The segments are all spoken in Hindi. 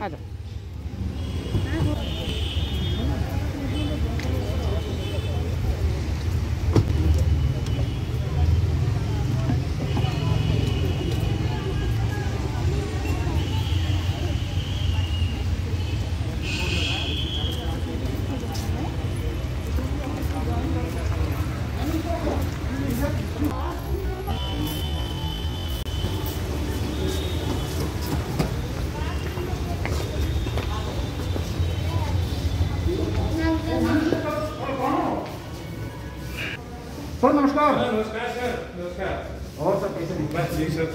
आ जाओ। सर नमस्कार। नमस्कार सर। नमस्कार। और सर कैसे हैं? बस जी सर।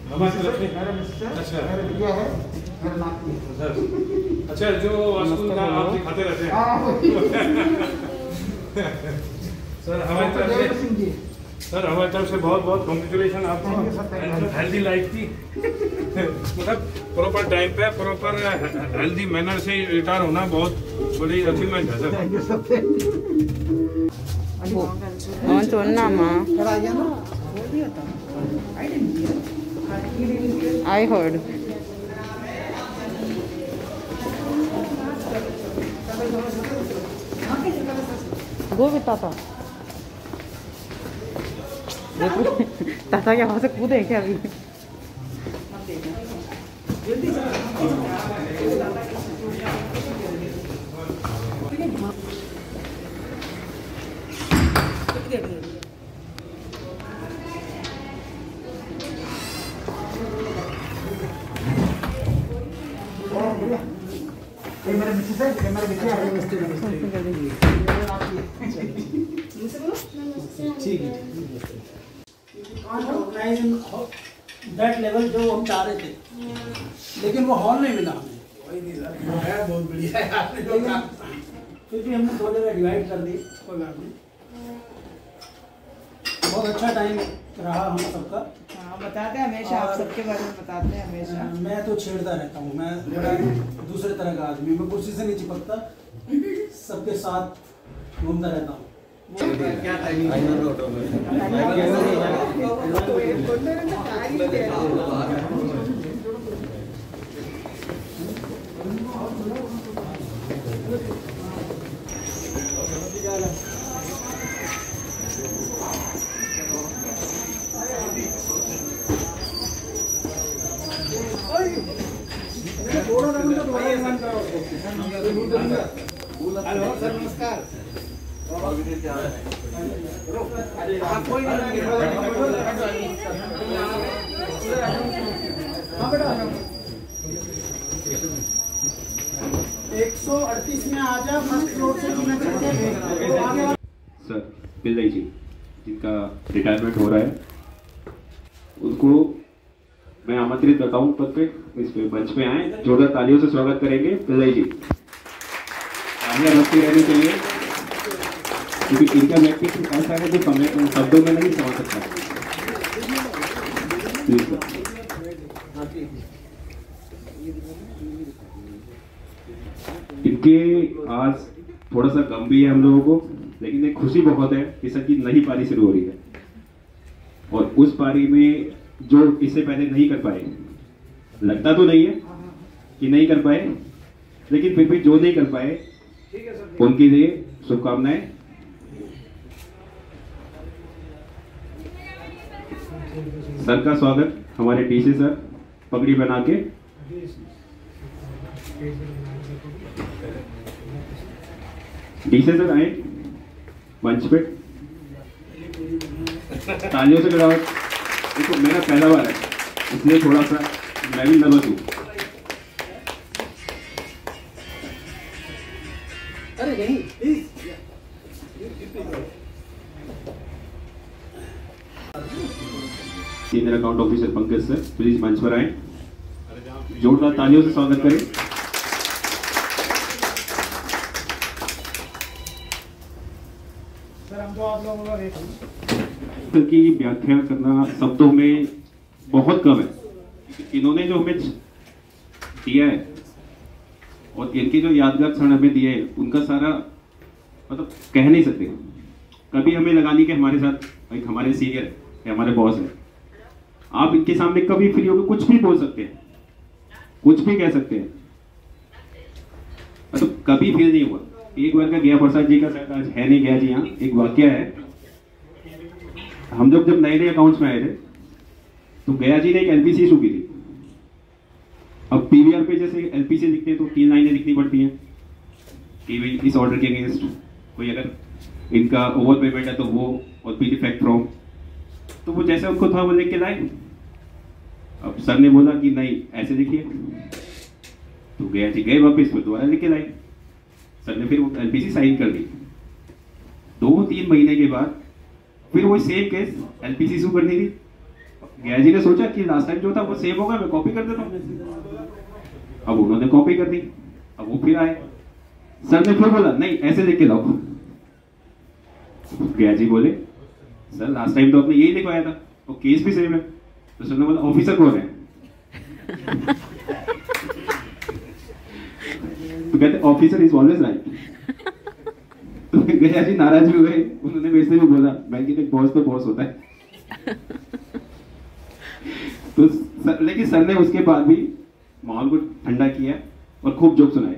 नमस्ते। मेरा मिस्टर अच्छा। मेरा भैया है, मेरा नाती है सर। अच्छा जो स्कूल का आप दिखाते रहते हैं। सर हमारी तरफ से हमारी तरफ से बहुत बहुत कॉन्ग्रेचुलेशन आपको हेल्दी लाइफ की मतलब प्रॉपर टाइम पे प्रॉपर हेल्दी मैनर से रिटायर होना बहुत बड़ी अचीवमेंट है sir. I heard. Go with Tata. ताता के वहां से कूदे क्या अभी? ये मेरे मिसेस है, ये मेरे बेटे हैं। ठीक है। दैट लेवल जो हम चाह रहे थे, लेकिन वो हॉल नहीं मिला हमें। कोई नहीं सर, वो है बहुत बढ़िया है आपने जो काम, फिर भी हमने 2 जगह डिवाइड कर दी। कोई बात नहीं, बहुत अच्छा टाइम रहा हम सबका। हाँ, बताते हैं हमेशा, आप सबके बारे में बताते हैं हमेशा। मैं तो छेड़ता रहता हूँ, मैं बड़ा दूसरे तरह का आदमी, मैं कुर्सी से नहीं चिपकता, सबके साथ घूमता रहता हूँ। क्या हेलो सर, नमस्कार। हाँ बेटा, 138 में आ जा, फर्स्ट फ्लोर से सर पिल्लई जी जिनका रिटायरमेंट हो रहा है उनको मैं आमंत्रित करता हूँ पद पे, इस पे मंच पे आए, जोरदार तालियों से स्वागत करेंगे पिल्लई जी। तालियां बजती रहनी चाहिए क्योंकि इनका व्यक्तित्व ऐसा है जो शब्दों में नहीं समझ सकता। इनके आज थोड़ा सा गम भी है हम लोगों को, लेकिन एक खुशी बहुत है कि सर की नई पारी शुरू हो रही है और उस पारी में जो इससे पहले नहीं कर पाए, लगता तो नहीं है कि नहीं कर पाए, लेकिन फिर भी जो नहीं कर पाए उनके लिए शुभकामनाएं। सर का स्वागत हमारे डीसी सर पगड़ी बना के। डीसी सर आए मंच पे, तालियों से लगाओ। देखो मेरा पहला बार है इसलिए थोड़ा सा मैं भी नर्वस हूँ। अरे नहीं, senior account officer Pankaj sir please मंच पर आए, जोरदार तालियों से स्वागत करें। सर हम तो आप लोगों का की व्याख्या करना शब्दों में बहुत कम है। इन्होंने जो हमें दिया है और इनके जो यादगार क्षण हमें दिए हैं उनका सारा मतलब कह नहीं सकते। कभी हमें लगा नहीं कि हमारे साथ एक हमारे सीनियर है, हमारे बॉस है। आप इनके सामने कभी फ्री होकर कुछ भी बोल सकते हैं, कुछ भी कह सकते हैं, मतलब कभी फेल नहीं हुआ। एक बार का गया प्रसाद जी का शायद आज है नहीं गया जी यहाँ, एक वाक्य है। हम जब नए नए अकाउंट्स में आए थे तो गया जी ने एक एलपीसी इशू की थी। अब पीवीआर पे जैसे एलपीसी लिखते हैं तो 3 लाइनें लिखनी पड़ती हैं कि भाई इस ऑर्डर के अगेंस्ट कोई अगर इनका ओवर पेमेंट है तो वो, और बी डिफेक्ट फ्रॉम, तो वो जैसे उनको था वो लिख के लाए। अब सर ने बोला कि नहीं ऐसे लिखिए, तो गया जी गए वापस, फिर दोबारा लिख के लाए। सर ने फिर वो एलपीसी साइन कर दी। 2-3 महीने के बाद फिर वो सेम केस एलपीसी इशू करनी थी। गया जी ने सोचा कि लास्ट टाइम जो था वो सेम होगा, मैं कॉपी कर देता हूँ। अब उन्होंने कॉपी कर दी। अब वो फिर आए, सर ने फिर बोला नहीं ऐसे लिख के लाओ। गया जी बोले सर लास्ट टाइम तो आपने यही लिखवाया था और केस भी सेम है। तो सर ने बोला ऑफिसर कौन है? तो कहते ऑफिसर इज ऑलवेज राइट। तो गया जी नाराज भी हुए, उन्होंने मेरे से भी बोला मैं कि बॉस तो बॉस होता है। तो सर, लेकिन सर ने उसके बाद भी माहौल को ठंडा किया और खूब जोक सुनाए।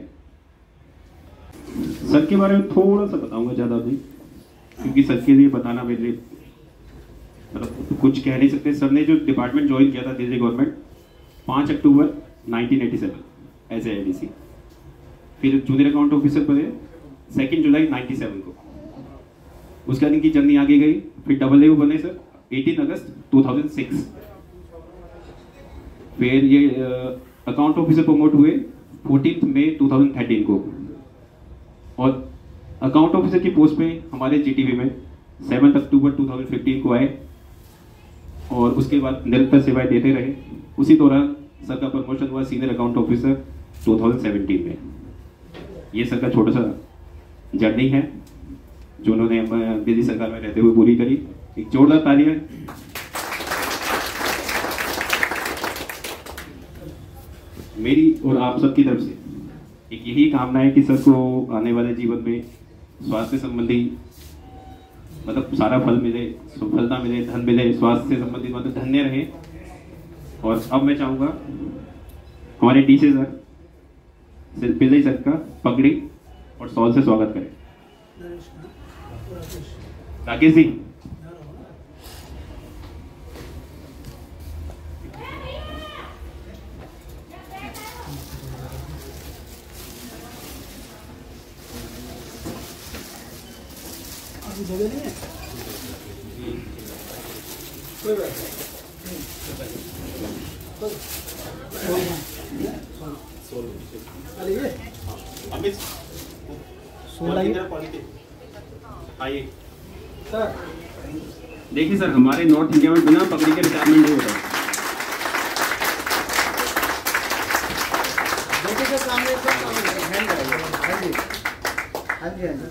सर के बारे में थोड़ा सा बताऊंगा, ज्यादा नहीं, क्योंकि सर के लिए बताना मेरे लिए मतलब कुछ कह नहीं सकते। सर ने जो डिपार्टमेंट ज्वाइन किया था Delhi government 5 October 1987 as a ADC, फिर जूनियर अकाउंट ऑफिसर बने 2 जुलाई 97 को। उसके बाद इनकी जर्नी आगे गई, फिर AA बने सर 18 अगस्त 2006। फिर ये अकाउंट ऑफिसर प्रमोट हुए 14 मई 2013 को, और अकाउंट ऑफिसर की पोस्ट पे हमारे जीटीवी में 7 अक्टूबर 2015 को आए, और उसके बाद निरंतर सेवाएं देते रहे। उसी दौरान सर का प्रमोशन हुआ सीनियर अकाउंट ऑफिसर 2017 में। ये सर का छोटा सा जर्नी है जो उन्होंने दिल्ली सरकार में रहते हुए पूरी करी। एक जोरदार तालियां। मेरी और आप सबकी तरफ से एक यही कामना है कि सर को आने वाले जीवन में स्वास्थ्य संबंधी मतलब सारा फल मिले, सफलता मिले, धन मिले, स्वास्थ्य से संबंधित मतलब धन्य रहे। और अब मैं चाहूंगा हमारे डीसी सर पिल्लई सर का पगड़ी और शॉल से स्वागत करें। राकेश जी। जगह नहीं है कोई बात आइए सर। देखिए सर, हमारे नॉर्थ इंडिया में बिना पगड़ी के रिटायरमेंट नहीं होता। देखिए सर सामने हाँ जी हाँ जी हाँ जी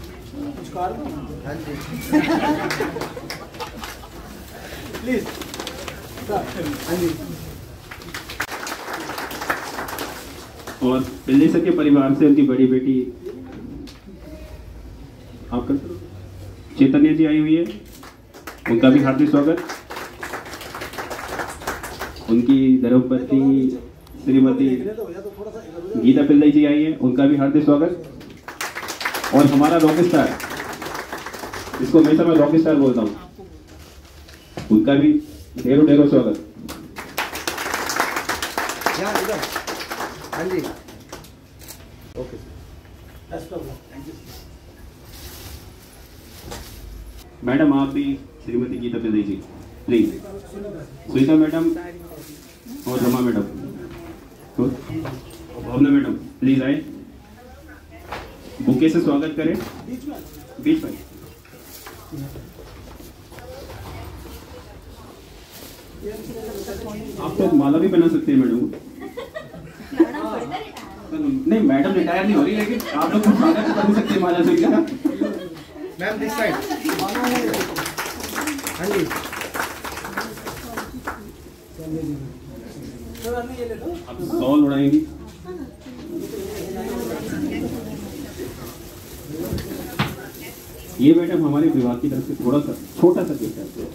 कुछ कार दो। हाँ जी प्लीज हाँ जी। और पिल्लई सर के परिवार से उनकी बड़ी बेटी आपका चैतन्य जी आई हुई है, उनका भी हार्दिक स्वागत। उनकी धर्मपत्नी श्रीमती गीता पिल्लई जी आई है, उनका भी हार्दिक स्वागत। और हमारा रॉक स्टार, इसको हमेशा मैं रॉक स्टार बोलता हूँ, उनका भी ढेरों ढेरों स्वागत। हाँ जी ओके थैंक यू। मैडम आप भी श्रीमती गीता पिल्लई जी प्लीज। सुनीता मैडम और रमा मैडम और भावना मैडम प्लीज आए, बुके से स्वागत करें। बीच में आप तो माला भी बना सकते हैं मैडम। नहीं मैडम रिटायर नहीं हो रही, लेकिन आप लोग स्वागत कर सकते हैं माला से क्या। मैम दिस साइड हाँ जी आप सॉल उड़ाएंगी। ये मैडम हमारे विभाग की तरफ से थोड़ा सा छोटा सा गिफ्ट है।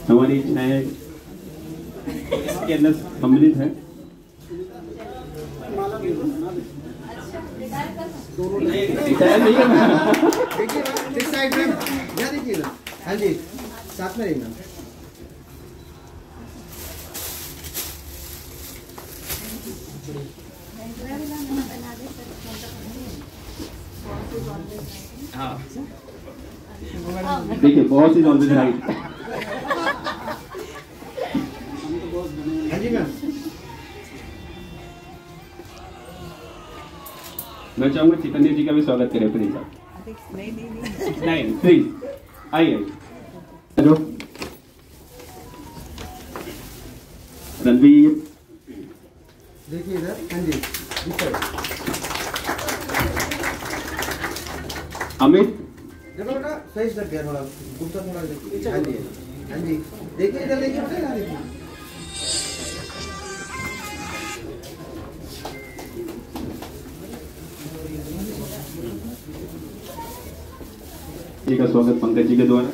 हमारी इच्छाएं इसके अंदर सम्मिलित है। देखिए इस साइड में यहाँ देखिए ना। हाँ जी साथ में रहिए मैम। देखिए बॉस इज ऑलवेज राइट। हाँ जी मैम। मैं चाहूंगा चैतन्य जी का भी स्वागत करें प्लीज आप। नहीं प्लीज आइए। हेलो रणवीर। देखिए इधर। हाँ जी इस साइड। अमित देखो बेटा सही लग गया थोड़ा घूमता थोड़ा देखिए। हाँ जी हाँ जी देखिए इधर देखिए बेटा यहाँ देखिए। जी का स्वागत पंकज जी के द्वारा।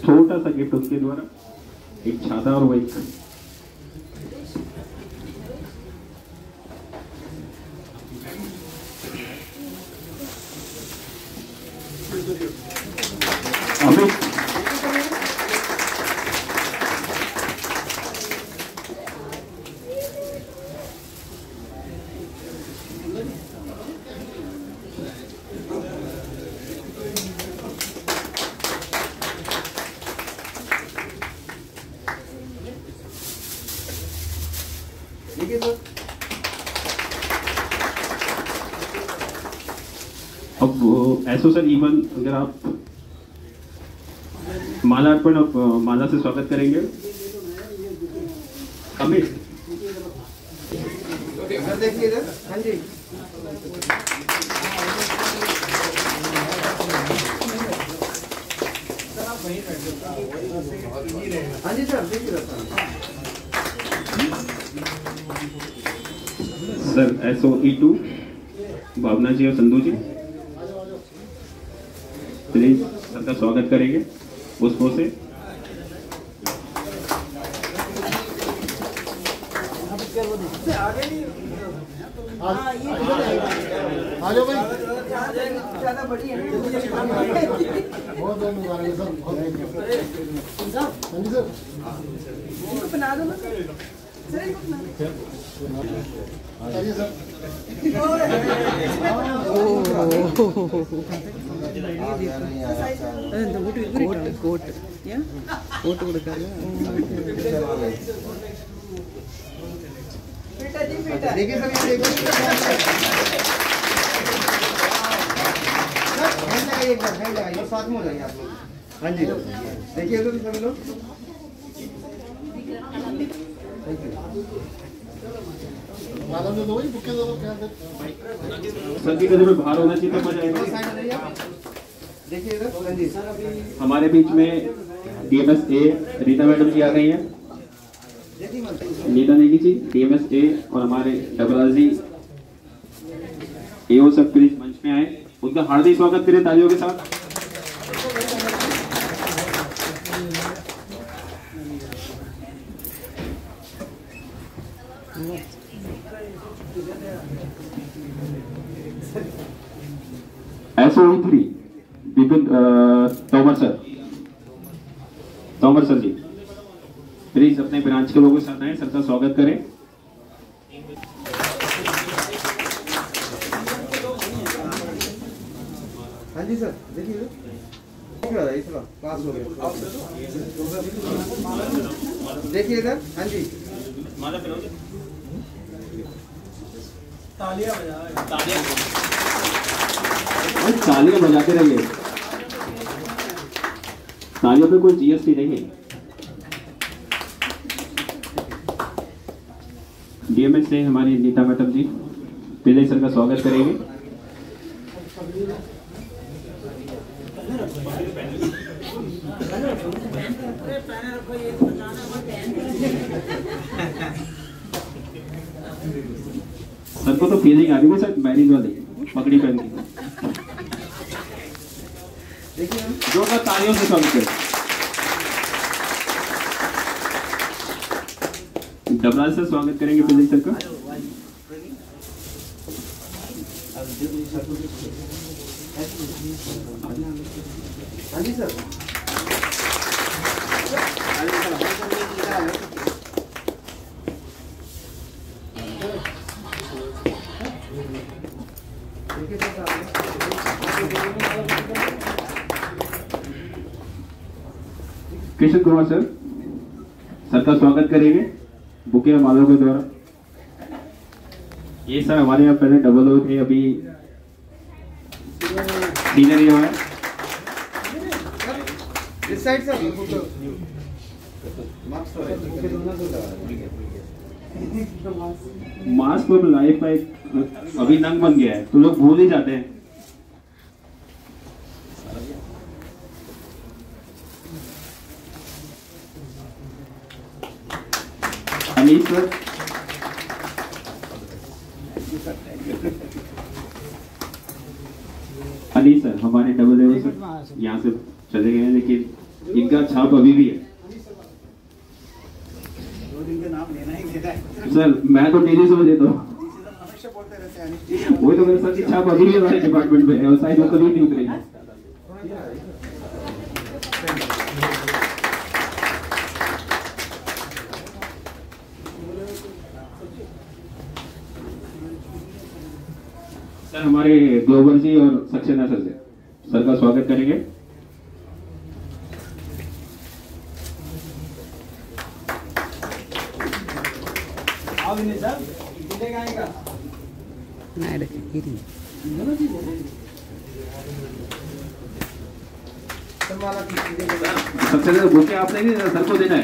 छोटा सा गिफ्ट उनके द्वारा, एक छाता और वो एक अमित। देखिए सर। अब ऐसो सर इवन अगर आप माला अर्पण और माला से स्वागत करेंगे अमित। इधर देखिए इधर। हाँ जी हाँ जी सर देखिए सर SOE2 भावना जी और संधू जी प्लीज सबका स्वागत करेंगे पुष्पों से। आ जाओ भाई। ज्यादा बड़ी है बहुत धन्यवाद सर। हाँ जी सर। इनको बना दो ना सर, इनको बना दो। आइए सर। कोट या कोट കൊടുക്കാതെ बेटा जी बेटा देखिए सर ये देखिए। हैंड लगाइए एक बार, हैंड लगाइए साथ में हो जाइए आप लोग। हाँ जी देखिए उधर सभी लोग। सर की नजर में बाहर होना चाहिए तो मजा आएगा। देखिए इधर। हाँ जी हमारे बीच में DMS-A रीता मैडम जी आ गई हैं। देखिए मत। नीता नेगी जी DMS-A और हमारे डबराजी AO सब प्लीज मंच में आए, उनका हार्दिक स्वागत करें तालियों के साथ। SOE3 Vipin Tomar sir ji please अपने ब्रांच के लोगों के साथ आए, सर का स्वागत करें। हाँ जी सर देखिए इधर पास हो गया। देखिए इधर। हाँ जी तालियां बजाते रहिए, तालियों पे कोई GST नहीं है। DMS से हमारी नीता मैडम जी पिल्ले सर का स्वागत करेंगे। सर को तो फीलिंग आ रही है सर मैरिज वाली पगड़ी पहन के। देखिए हम। जोरदार तालियों से स्वागत करें। डबराज से स्वागत करेंगे पिल्ले सर का। हाँ जी सर। कृष्ण कुमार सर का स्वागत करेंगे बुके और मालों के द्वारा। ये सर हमारे यहाँ पहले डबल ओ थे, अभी सीनियर ही है। इस साइड सर मास्क और लाइफ का एक अभी नंग बन गया है, तो लोग भूल ही जाते हैं। अनीस सर, अनीस सर हमारे डबल ए सर यहाँ से चले गए हैं, लेकिन इनका छाप अभी भी है। सर मैं तो डेली सुबह देता हूँ, वही तो मेरे सर की छाप अभी भी हमारे डिपार्टमेंट में है और शायद वो कभी नहीं उतरेगी। सर हमारे ग्लोबल जी और सक्सेना सर का स्वागत करेंगे। सक्सेना बुके आपने नहीं सर को देना है।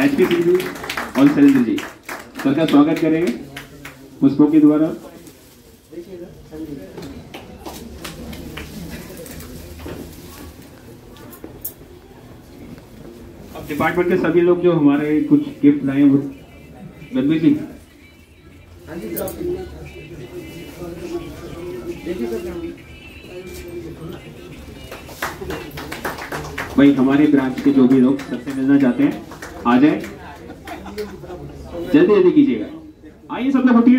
एचपी सिंह जी और शैलेंद्र जी सर का स्वागत करेंगे पुष्पों के द्वारा। अब डिपार्टमेंट के सभी लोग जो हमारे कुछ गिफ्ट लाए हैं, रणवीर जी भाई हमारे ब्रांच के जो भी लोग सबसे मिलना चाहते हैं आ जाए, जल्दी जल्दी कीजिएगा। आइए सब लोग उठिए,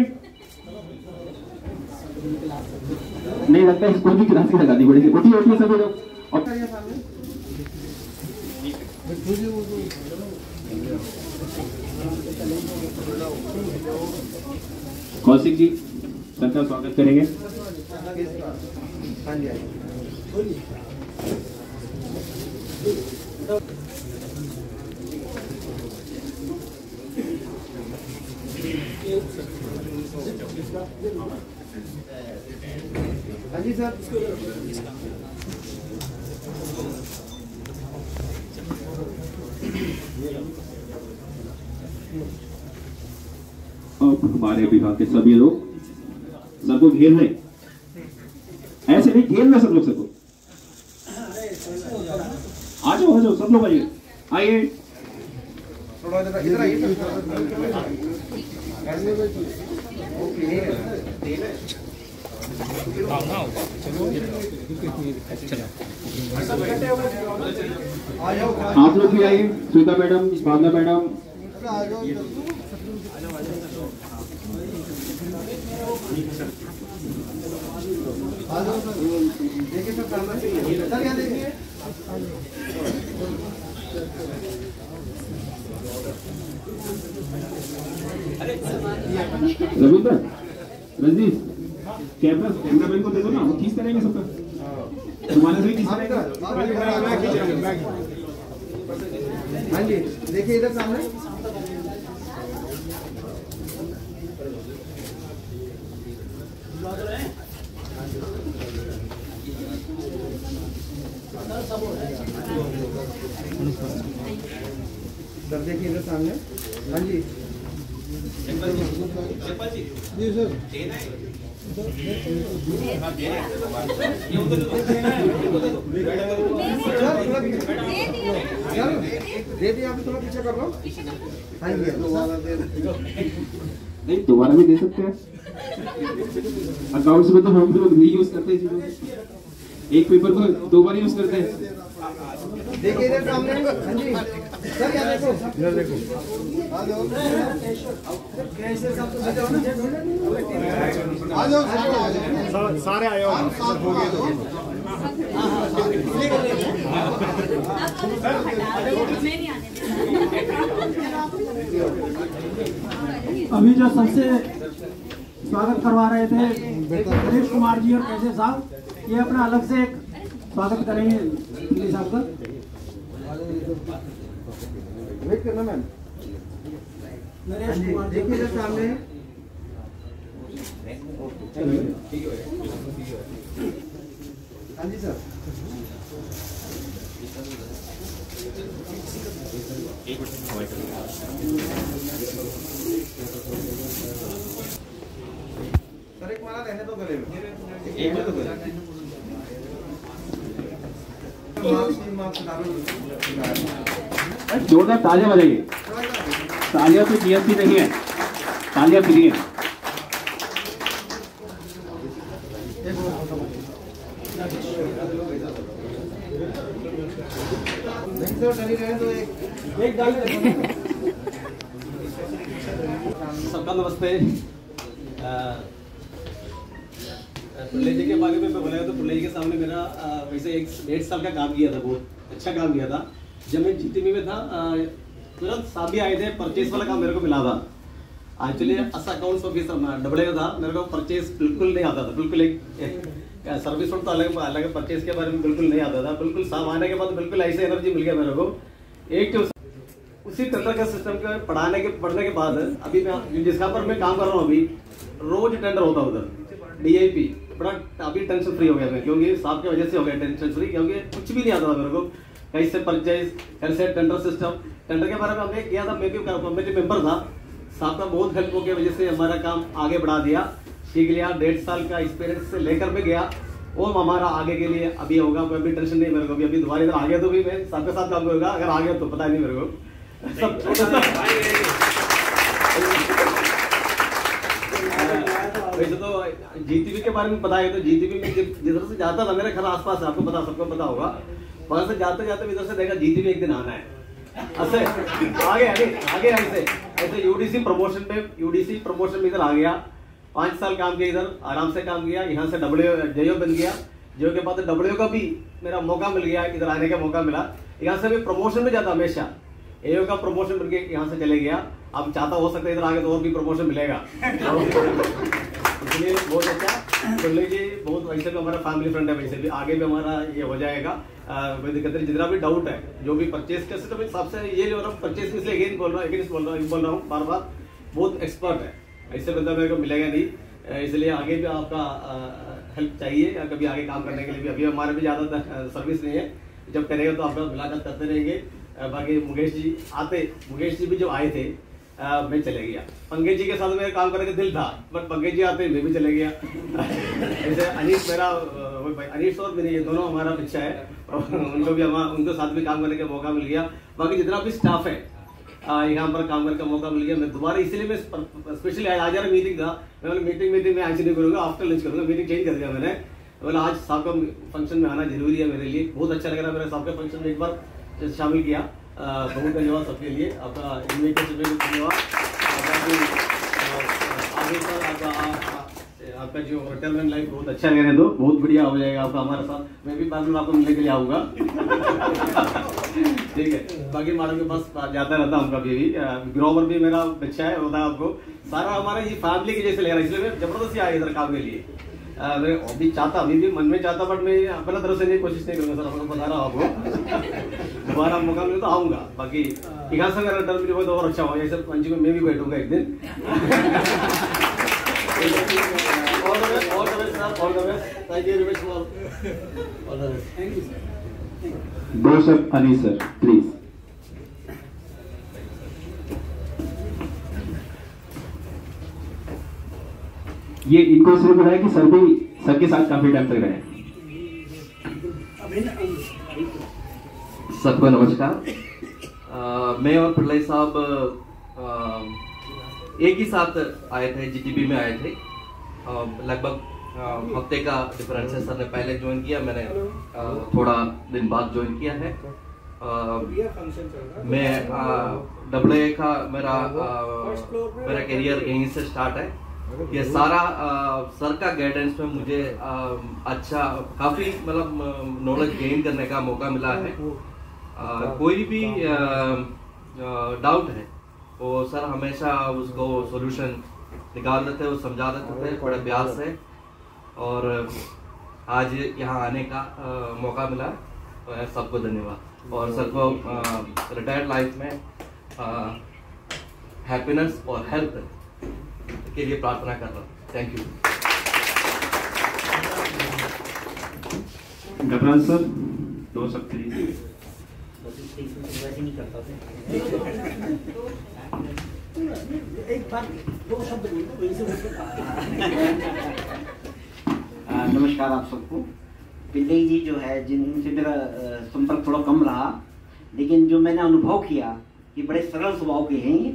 नहीं लगता है इसको भी क्लास की लगा दी पड़ेगी। उठिए उठिए सभी लोग। कौशिक जी सर का स्वागत करेंगे। हाँ जी सर। अब हमारे विभाग के सभी लोग सबको घेर लें, ऐसे नहीं घेर लें सब लोग सबको। आ जाओ सब लोग आइए आइए। थोड़ा इधर आइए। आप लोग भी आइए, सुनीता मैडम, भावना मैडम। देखिए सर सर यहाँ देखिए। रविंद्र, रंजीत, कैमरामैन को दे दो ना, वो खींचते रहेंगे सबका। तुम्हारे से भी खींचते रहेंगे। हाँ जी देखिए इधर सामने। सर देखिए इधर सामने। हाँ जी जी सर। दे दिए, आप थोड़ा पीछे कर लो। हाँ जी नहीं दोबारा भी दे सकते हैं, अकाउंट्स में तो हम लोग नहीं यूज करते हैं। एक पेपर को 2 बार यूज करते हैं। देखिए इधर सामने। हाँ जी सर, यहाँ देखो, इधर देखो। सारे आए हो गए तो अभी जो सबसे स्वागत करवा रहे थे हरीश कुमार जी और कैसे साहब, ये अपना अलग से एक स्वागत करेंगे दिल्ली साहब का। वेट करना मैम। नरेश कुमार जी, देखिए इधर सामने। हाँ जी सर। सर एक माला रहने तो गले में, एक में तो गले मार्क्स डालो। जोरदार तालियां बजाइए। तालियां तो जीएसटी नहीं है, तालियां फ्री है। नहीं सर, डली रहे तो एक डाल सबका नमस्ते। पुल्ले जी के बारे में मैं बोला तो पुल्ले जी के सामने मेरा वैसे 1.5 साल का काम किया था, बहुत अच्छा काम किया था। जब मैं जीटीबी में था मेरा साहब भी आए थे, परचेस वाला काम मेरे को मिला था। एक्चुअली अकाउंट्स ऑफिसर डबल का था, मेरे को परचेस बिल्कुल नहीं आता था, बिल्कुल एक सर्विस तो अलग अलग, परचेस के बारे में बिल्कुल नहीं आता था। बिल्कुल साहब आने के बाद बिल्कुल ऐसे एनर्जी मिल गया मेरे को। एक उसी टेंडर का सिस्टम के पढ़ने के बाद अभी मैं जिस पर मैं काम कर रहा हूँ अभी रोज टेंडर होता उधर DIP, बड़ा अभी टेंशन फ्री हो गया मैं, क्योंकि साहब की वजह से हो गया टेंशन फ्री, क्योंकि कुछ भी नहीं आता था मेरे को, कैसे परचेज कैसे टेंडर सिस्टम। टेंडर के बारे में हमने किया था, मैं भी कमेटी मेंबर था, साहब का बहुत हेल्प हो गया, वजह से हमारा काम आगे बढ़ा दिया, सीख लिया। 1.5 साल का एक्सपीरियंस से लेकर मैं गया, वो हमारा आगे के लिए अभी होगा, कोई भी टेंशन नहीं मेरे को। अभी दोबारा इधर आ गया तो भी मैं साहब के साथ काम करूंगा, अगर आ गया तो पता नहीं मेरे को। सब वैसे तो जीटीबी के बारे में पता है, तो जीटीबी में जिधर से जाता था मेरे घर आसपास, आपको पता, सबको पता होगा, वहां से जाते जाते इधर से देखा जीटीबी एक दिन आना है, ऐसे आगे ऐसे यूडीसी प्रमोशन में इधर आ गया। 5 साल काम किया इधर, आराम से काम किया। यहाँ से JO बन गया, JO के बाद WO का भी मेरा मौका मिल गया, इधर आने का मौका मिला। यहाँ से मैं प्रमोशन में जाता हमेशा, AO का प्रमोशन करके यहाँ से चले गया। अब चाहता हो सकता है इधर आगे तो और भी प्रमोशन मिलेगा। इसलिए बहुत अच्छा बोले जी, बहुत वैसे भी हमारा फैमिली फ्रेंड है, वैसे भी आगे भी हमारा ये हो जाएगा, कोई दिक्कत नहीं। जितना भी डाउट है, जो भी परचेज के सिस्टम हिसाब से ये जो परचेज इसलिए अगेन बोल रहा हूँ बार, बहुत एक्सपर्ट है, ऐसे बंदा मेरे को मिलेगा नहीं। इसलिए आगे भी आपका हेल्प चाहिए, या कभी आगे काम करने के लिए भी। अभी हमारे भी ज़्यादा सर्विस नहीं है, जब करेगा तो आपका मुलाकात करते रहेंगे। बाकी मुकेश जी भी जब आए थे मैं चले गया। पंकज जी के साथ मेरा काम करने का दिल था, बट पंकज जी आते मैं भी चले गया। ऐसे अनीश और मेरी, ये दोनों हमारा बच्चा है, उनको भी उनके साथ भी काम करने का मौका मिल गया। बाकी जितना भी स्टाफ है यहाँ पर काम करने का मौका मिल गया। मैं दोबारा इसलिए मैं स्पेशली आज मीटिंग था, मैं मीटिंग में आज नहीं करूँगा, आफ्टर लंच करूँगा। मीटिंग चेंज कर दिया मैंने, बोला आज साहब का फंक्शन में आना जरूरी है मेरे लिए। बहुत अच्छा लग रहा है मेरे साहब के फंक्शन में एक बार शामिल किया। बहुत धन्यवाद सबके लिए, आपका इन्विटेशन में धन्यवाद। आगे सर आपका जो रिटायरमेंट लाइफ बहुत अच्छा रहने दो, बहुत बढ़िया हो जाएगा आपका हमारे साथ। मैं भी बाद में आपको मिलने के लिए आऊँगा। ठीक है, बाकी मैडम के पास जाता रहता हूँ कभी भी। ग्रोवर भी मेरा बच्चा है, होता है आपको, सारा हमारा ये फैमिली के जैसे ले रहा है, इसलिए मैं जबरदस्ती आया इधर काम के लिए। मैं अभी चाहता, अभी भी मन में चाहता, बट मैं अपना तरफ से नहीं कोशिश नहीं करूँगा सर, आपको बता रहा हूँ आपको। दोबारा मौका मिले तो आऊँगा। बाकी यहाँ से मेरा टर्म भी तो और अच्छा होगा, जैसे पंची में मैं भी बैठूंगा एक दिन। दो शब्द अली सर प्लीज। ये इनको इसलिए बुलाया कि सर भी सर के साथ काफी टाइम तक रहे। सबको नमस्कार। मैं और पिल्लाई साहब एक ही साथ आए थे, जीटीबी में आए थे। लगभग हफ्ते का डिफरेंस है। सर ने पहले ज्वाइन किया, मैंने थोड़ा दिन बाद ज्वाइन किया है। मैं AA का मेरा करियर यहीं से स्टार्ट है। ये सारा सर का गाइडेंस में मुझे अच्छा काफ़ी मतलब नॉलेज गेन करने का मौका मिला है। कोई भी डाउट है वो सर हमेशा उसको सॉल्यूशन निकाल देते, वो समझा देते थे बड़े प्यार से। और आज यहाँ आने का मौका मिला, तो सबको धन्यवाद। और सर को रिटायर्ड लाइफ में हैप्पीनेस और हेल्थ के लिए प्रार्थना कर रहा हूँ। Thank you. गबरान सर 2 शब्द एक बार 2 शब्द नमस्कार आप सबको। पिल्लई जी जो है, जिनसे मेरा संपर्क थोड़ा कम रहा, लेकिन जो मैंने अनुभव किया कि बड़े सरल स्वभाव के हैं ये,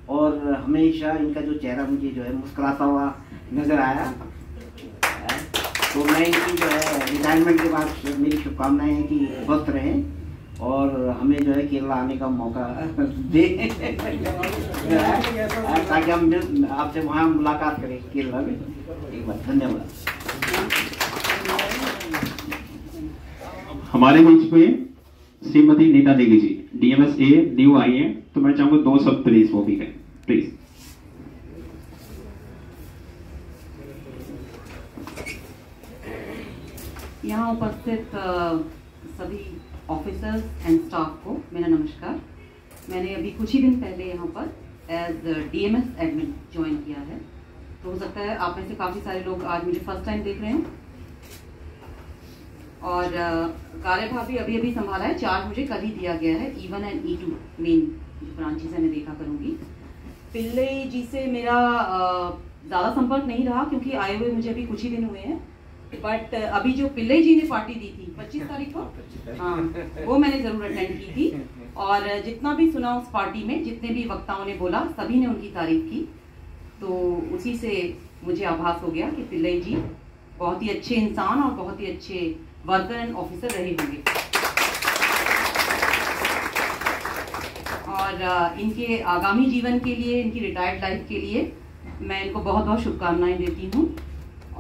और हमेशा इनका जो चेहरा मुझे जो है मुस्कुराता हुआ नजर आया। तो मैं इनकी जो है रिटायरमेंट के बाद मेरी शुभकामनाएं हैं कि स्वस्थ रहें और हमें जो है केरला आने का मौका दे ताकि हम आपसे वहाँ मुलाकात करें केरला में। एक बार धन्यवाद। हमारे बीच में श्रीमती नीता देवी जी DMS A न्यू आई है, तो मैं चाहूंगा 2 शब्द प्लीज वो भी करें प्लीज। यहाँ उपस्थित सभी ऑफिसर्स एंड स्टाफ को मेरा नमस्कार। मैंने अभी कुछ ही दिन पहले यहाँ पर एज DMS एडमिन ज्वाइन किया है, तो हो सकता है आप में से काफ़ी सारे लोग आज मुझे फर्स्ट टाइम देख रहे हैं। और कार्यभार भी अभी अभी संभाला है, चार्ज मुझे कल ही दिया गया है। E1 and E2 main branches है, मैं देखा करूँगी। पिल्लई जी से मेरा ज़्यादा संपर्क नहीं रहा क्योंकि आए हुए मुझे अभी कुछ ही दिन हुए हैं, बट अभी जो पिल्लई जी ने पार्टी दी थी 25 तारीख को, हाँ, वो मैंने ज़रूर अटेंड की थी। और जितना भी सुना उस पार्टी में, जितने भी वक्ताओं ने बोला, सभी ने उनकी तारीफ की, तो उसी से मुझे आभास हो गया कि पिल्लई जी बहुत ही अच्छे इंसान और बहुत ही अच्छे वर्कर एंड ऑफिसर रहे होंगे। और इनके आगामी जीवन के लिए, इनकी रिटायर्ड लाइफ के लिए मैं इनको बहुत बहुत शुभकामनाएं देती हूँ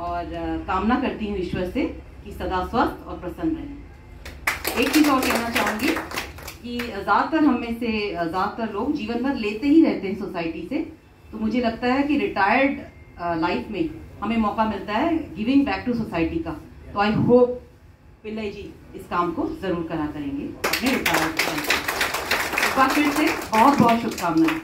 और कामना करती हूँ ईश्वर से कि सदा स्वस्थ और प्रसन्न रहें। एक चीज़ और कहना चाहूँगी कि ज़्यादातर हम में से ज़्यादातर लोग जीवन भर लेते ही रहते हैं सोसाइटी से, तो मुझे लगता है कि रिटायर्ड लाइफ में हमें मौका मिलता है गिविंग बैक टू सोसाइटी का। तो आई होप पिल्लई जी इस काम को जरूर करा करेंगे अपने रिटायर्ड लाइफ में। एक बार फिर से बहुत बहुत शुभकामनाएं।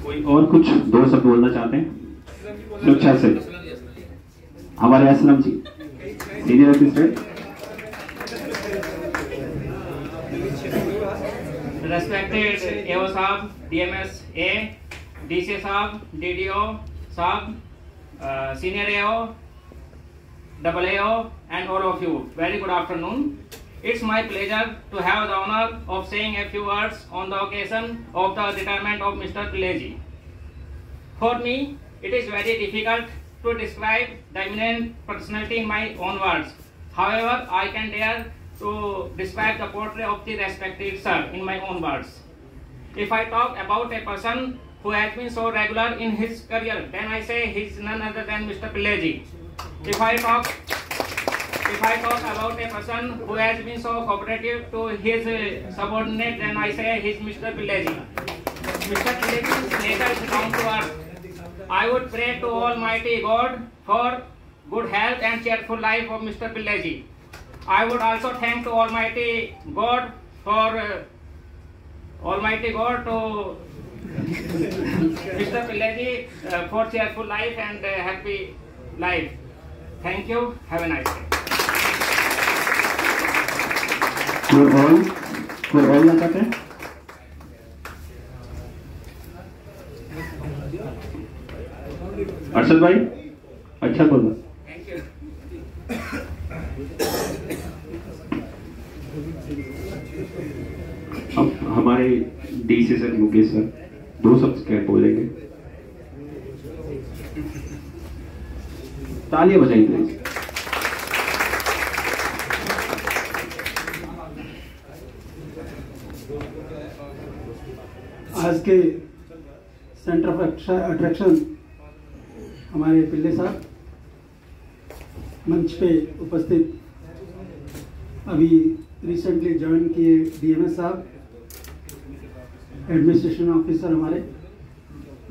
कोई और कुछ 2 शब्द बोलना चाहते हैं? सुरक्षा से हमारे Aslam ji senior assistant. Respected AO साहब, DMS A, DC साहब, DDO साहब, senior AO, double AO, and all of you, very good afternoon. It's my pleasure to have the honor of saying a few words on the occasion of the retirement of Mr. Pillai ji. For me, it is very difficult to describe the eminent personality in my own words. However, I can dare to describe the portrait of the respected sir in my own words. If I talk about a person who has been so regular in his career, then I say he is none other than Mr. Pillai ji. If I talk about a person who has been so cooperative to his subordinate, then I say he is Mr. Pillai ji. Mr. Pillai ji's nature is down to earth. I would pray to Almighty God for good health and cheerful life of Mr. Pillai ji. I would also thank to Almighty God for Mr. Pillai ji for cheerful life and happy life. Thank you. Have a nice day. कोई और ना चाहते हैं? अर्षद भाई अच्छा बोला। Thank you. अब हमारे डीसी सर मुकेश सर 2 शब्द क्या बोलेंगे। तालियां बजाइए प्लीज। आज के सेंटर ऑफ अट्रैक्शन हमारे पिल्ले साहब, मंच पे उपस्थित अभी रिसेंटली ज्वाइन किए डीएमएस साहब, एडमिनिस्ट्रेशन ऑफिसर हमारे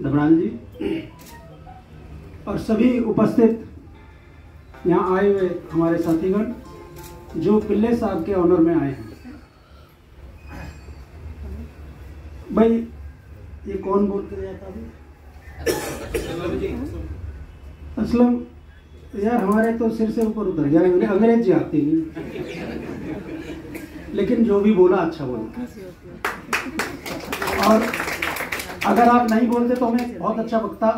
डबराल जी, और सभी उपस्थित यहाँ आए हुए हमारे साथीगण जो पिल्ले साहब के ऑनर में आए हैं। भाई ये कौन बोल के गया था अभी? असलम यार, हमारे तो सिर से ऊपर उतर गया, मुझे अंग्रेजी आती नहीं, लेकिन जो भी बोला अच्छा बोला। और अगर आप नहीं बोलते तो हमें बहुत अच्छा वक्ता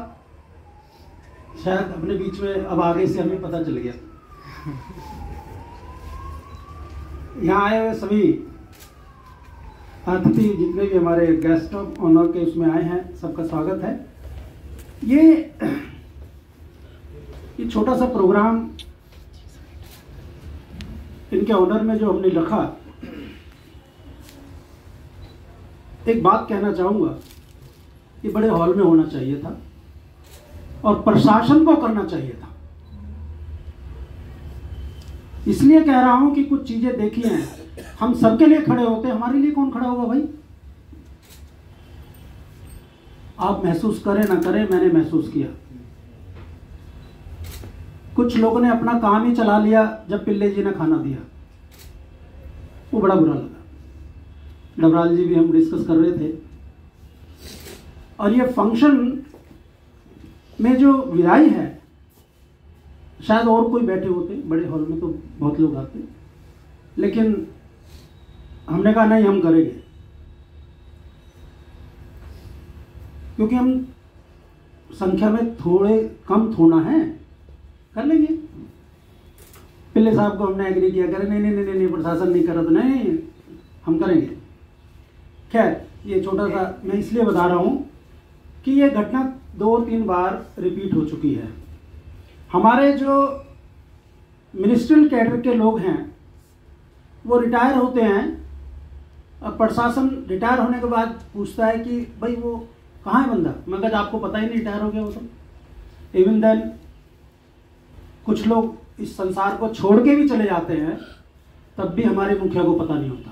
शायद अपने बीच में अब आगे से हमें पता चल गया। यहाँ आए हुए सभी अतिथि जितने भी हमारे गेस्ट ऑफ ऑनर के उसमें आए हैं, सबका स्वागत है। ये छोटा सा प्रोग्राम इनके ऑनर में जो हमने रखा, एक बात कहना चाहूंगा, ये बड़े हॉल में होना चाहिए था और प्रशासन को करना चाहिए था। इसलिए कह रहा हूं कि कुछ चीजें देखी हैं, हम सबके लिए खड़े होते, हमारे लिए कौन खड़ा होगा भाई? आप महसूस करें ना करें, मैंने महसूस किया। कुछ लोगों ने अपना काम ही चला लिया जब पिल्ले जी ने खाना दिया, वो बड़ा बुरा लगा। डबराल जी भी हम डिस्कस कर रहे थे, और ये फंक्शन में जो विदाई है, शायद और कोई बैठे होते, बड़े हॉल में तो बहुत लोग आते, लेकिन हमने कहा नहीं, हम करेंगे, क्योंकि हम संख्या में थोड़े कम थोड़ा है, कर लेंगे। पिल्ले साहब को हमने एग्री किया, करें नहीं नहीं नहीं नहीं, प्रशासन नहीं कर रहा, तो नहीं हम करेंगे। खैर, ये छोटा सा मैं इसलिए बता रहा हूं कि ये घटना 2-3 बार रिपीट हो चुकी है। हमारे जो मिनिस्ट्रियल कैडर के लोग हैं वो रिटायर होते हैं, और प्रशासन रिटायर होने के बाद पूछता है कि भाई वो कहाँ है बंदा, मगर आपको पता ही नहीं रिटायर हो गया वो तो। इवन देन कुछ लोग इस संसार को छोड़ के भी चले जाते हैं, तब भी हमारे मुखिया को पता नहीं होता।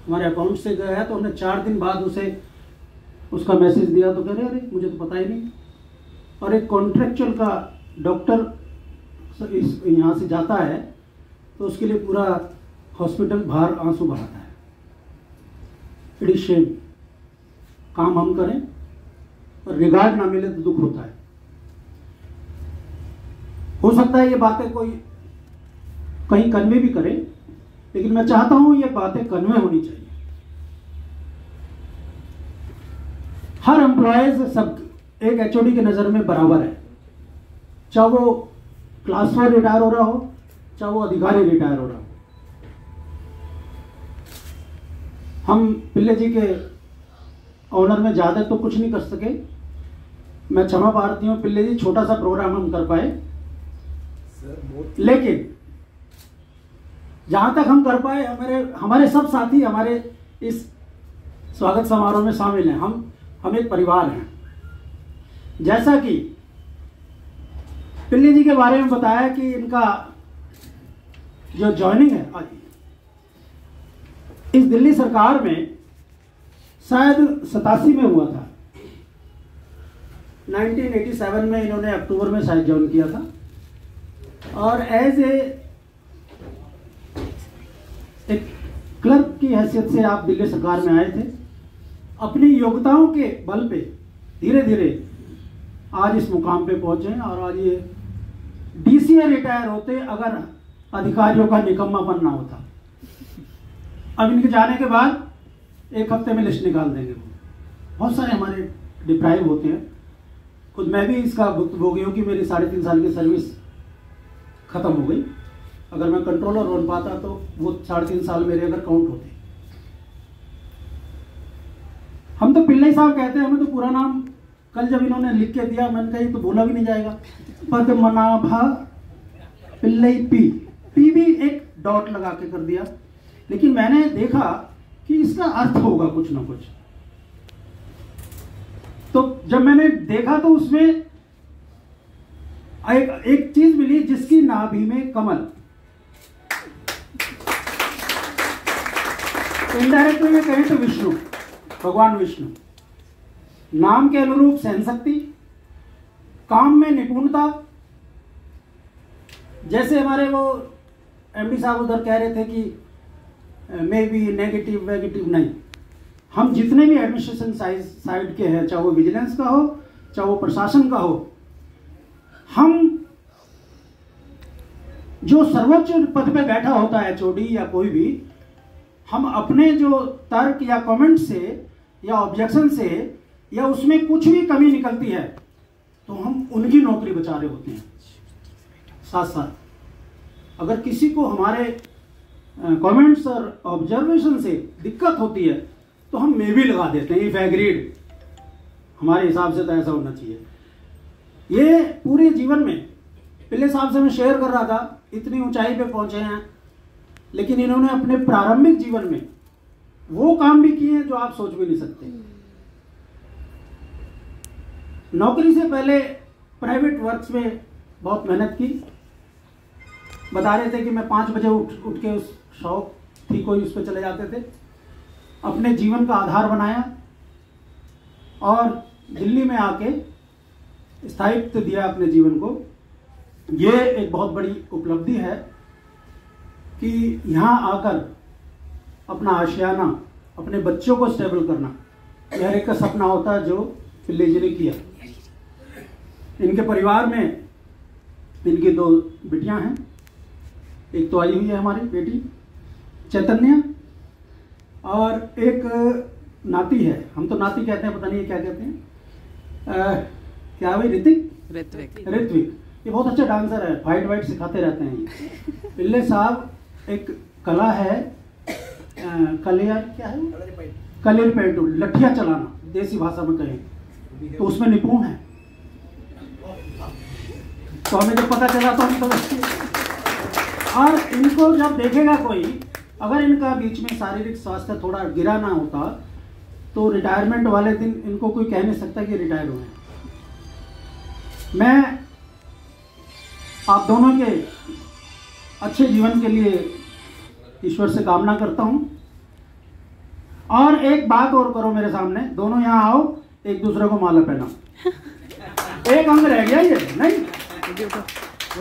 हमारे अकाउंट से गया है तो हमने 4 दिन बाद उसे उसका मैसेज दिया तो कह रहे अरे मुझे तो पता ही नहीं। और एक कॉन्ट्रेक्चुअल का डॉक्टर यहाँ से जाता है तो उसके लिए पूरा हॉस्पिटल बाहर आंसू बहाता है। It is shame. काम हम करें और रिगार्ड ना मिले तो दुख होता है। हो सकता है ये बातें कोई कहीं कन्वे भी करे, लेकिन मैं चाहता हूं ये बातें कन्वे होनी चाहिए। हर एम्प्लॉयज सब एक एचओडी की नजर में बराबर है, चाहे वो क्लास 4 रिटायर हो रहा हो, चाहे वो अधिकारी रिटायर हो रहा हो। हम पिल्ले जी के ऑनर में ज्यादा तो कुछ नहीं कर सके, मैं क्षमा प्रार्थी हूं पिल्ले जी, छोटा सा प्रोग्राम हम कर पाए, लेकिन जहां तक हम कर पाए, हमारे सब साथी हमारे इस स्वागत समारोह में शामिल हैं। हम एक परिवार हैं। जैसा कि पिल्ले जी के बारे में बताया कि इनका जो ज्वाइनिंग है इस दिल्ली सरकार में शायद 87 में हुआ था। 1987 में इन्होंने अक्टूबर में शायद ज्वाइन किया था, और एज एक क्लर्क की हैसियत से आप दिल्ली सरकार में आए थे। अपनी योग्यताओं के बल पे धीरे धीरे आज इस मुकाम पे पहुंचे, और आज ये डीसीए रिटायर होते अगर अधिकारियों का निकम्मापन ना होता। अब इनके जाने के बाद 1 हफ्ते में लिस्ट निकाल देंगे। बहुत सारे हमारे डिप्राइव होते हैं, खुद मैं भी इसका भुक्तभोगी हूँ कि मेरी 3.5 साल की सर्विस खत्म हो गई। अगर मैं कंट्रोलर बन पाता तो वो 3.5 साल मेरे अगर काउंट होते। पिल्लई साहब कहते हैं हमें तो पूरा नाम कल जब इन्होंने लिख के दिया मैंने कहा ये तो बोला भी नहीं जाएगा, पद्मनाभा पिल्लई पी भी एक डॉट लगा के कर दिया, लेकिन मैंने देखा कि इसका अर्थ होगा कुछ ना कुछ। तो जब मैंने देखा तो उसमें एक चीज मिली, जिसकी नाभि में कमल, इनडायरेक्टली में कहें तो विष्णु, भगवान विष्णु। नाम के अनुरूप सहन शक्ति, काम में निपुणता। जैसे हमारे वो एमडी साहब उधर कह रहे थे कि मे बी नेगेटिव वेगेटिव, नहीं, हम जितने भी एडमिनिस्ट्रेशन साइड के हैं, चाहे वो विजिलेंस का हो चाहे वो प्रशासन का हो, हम जो सर्वोच्च पद पे बैठा होता है एचओडी या कोई भी, हम अपने जो तर्क या कमेंट से या ऑब्जेक्शन से या उसमें कुछ भी कमी निकलती है तो हम उनकी नौकरी बचा रहे होते हैं। साथ साथ अगर किसी को हमारे कमेंट्स और ऑब्जर्वेशन से दिक्कत होती है तो हम मे भी लगा देते हैं, इफ एग्रीड। हमारे हिसाब से तो ऐसा होना चाहिए। ये पूरे जीवन में पिल्ले साहब से मैं शेयर कर रहा था, इतनी ऊंचाई पे पहुंचे हैं, लेकिन इन्होंने अपने प्रारंभिक जीवन में वो काम भी किए हैं जो आप सोच भी नहीं सकते। नौकरी से पहले प्राइवेट वर्क्स में बहुत मेहनत की। बता रहे थे कि मैं 5 बजे उठ के, उस शौक थी कोई, उस पर चले जाते थे। अपने जीवन का आधार बनाया और दिल्ली में आके स्थायित्व दिया अपने जीवन को। ये एक बहुत बड़ी उपलब्धि है कि यहाँ आकर अपना आशियाना, अपने बच्चों को स्टेबल करना, यह एक का सपना होता है जो पिल्ले जी ने किया। इनके परिवार में इनकी 2 बेटियां हैं, एक तो आई हुई है हमारी बेटी चैतन्य, और एक नाती है, हम तो नाती कहते हैं, पता नहीं क्या कहते हैं, क्या भाई, ऋत्विक। ये बहुत अच्छा डांसर है, फाइट वाइट सिखाते रहते हैं ये। पिल्ले साहब एक कला है, कलियर क्या है, कलियर पेंटू, लठिया चलाना देसी भाषा में कहें तो उसमें निपुण है। तो हमें जब पता चला तो हम समझते, और इनको जब देखेगा कोई, अगर इनका बीच में शारीरिक स्वास्थ्य थोड़ा गिरा ना होता तो रिटायरमेंट वाले दिन इनको कोई कह नहीं सकता कि रिटायर हुए। मैं आप दोनों के अच्छे जीवन के लिए ईश्वर से कामना करता हूं। और एक बात और करो मेरे सामने, दोनों यहाँ आओ, एक दूसरे को माला पहनाओ। एक अंग रह गया ये, नहीं?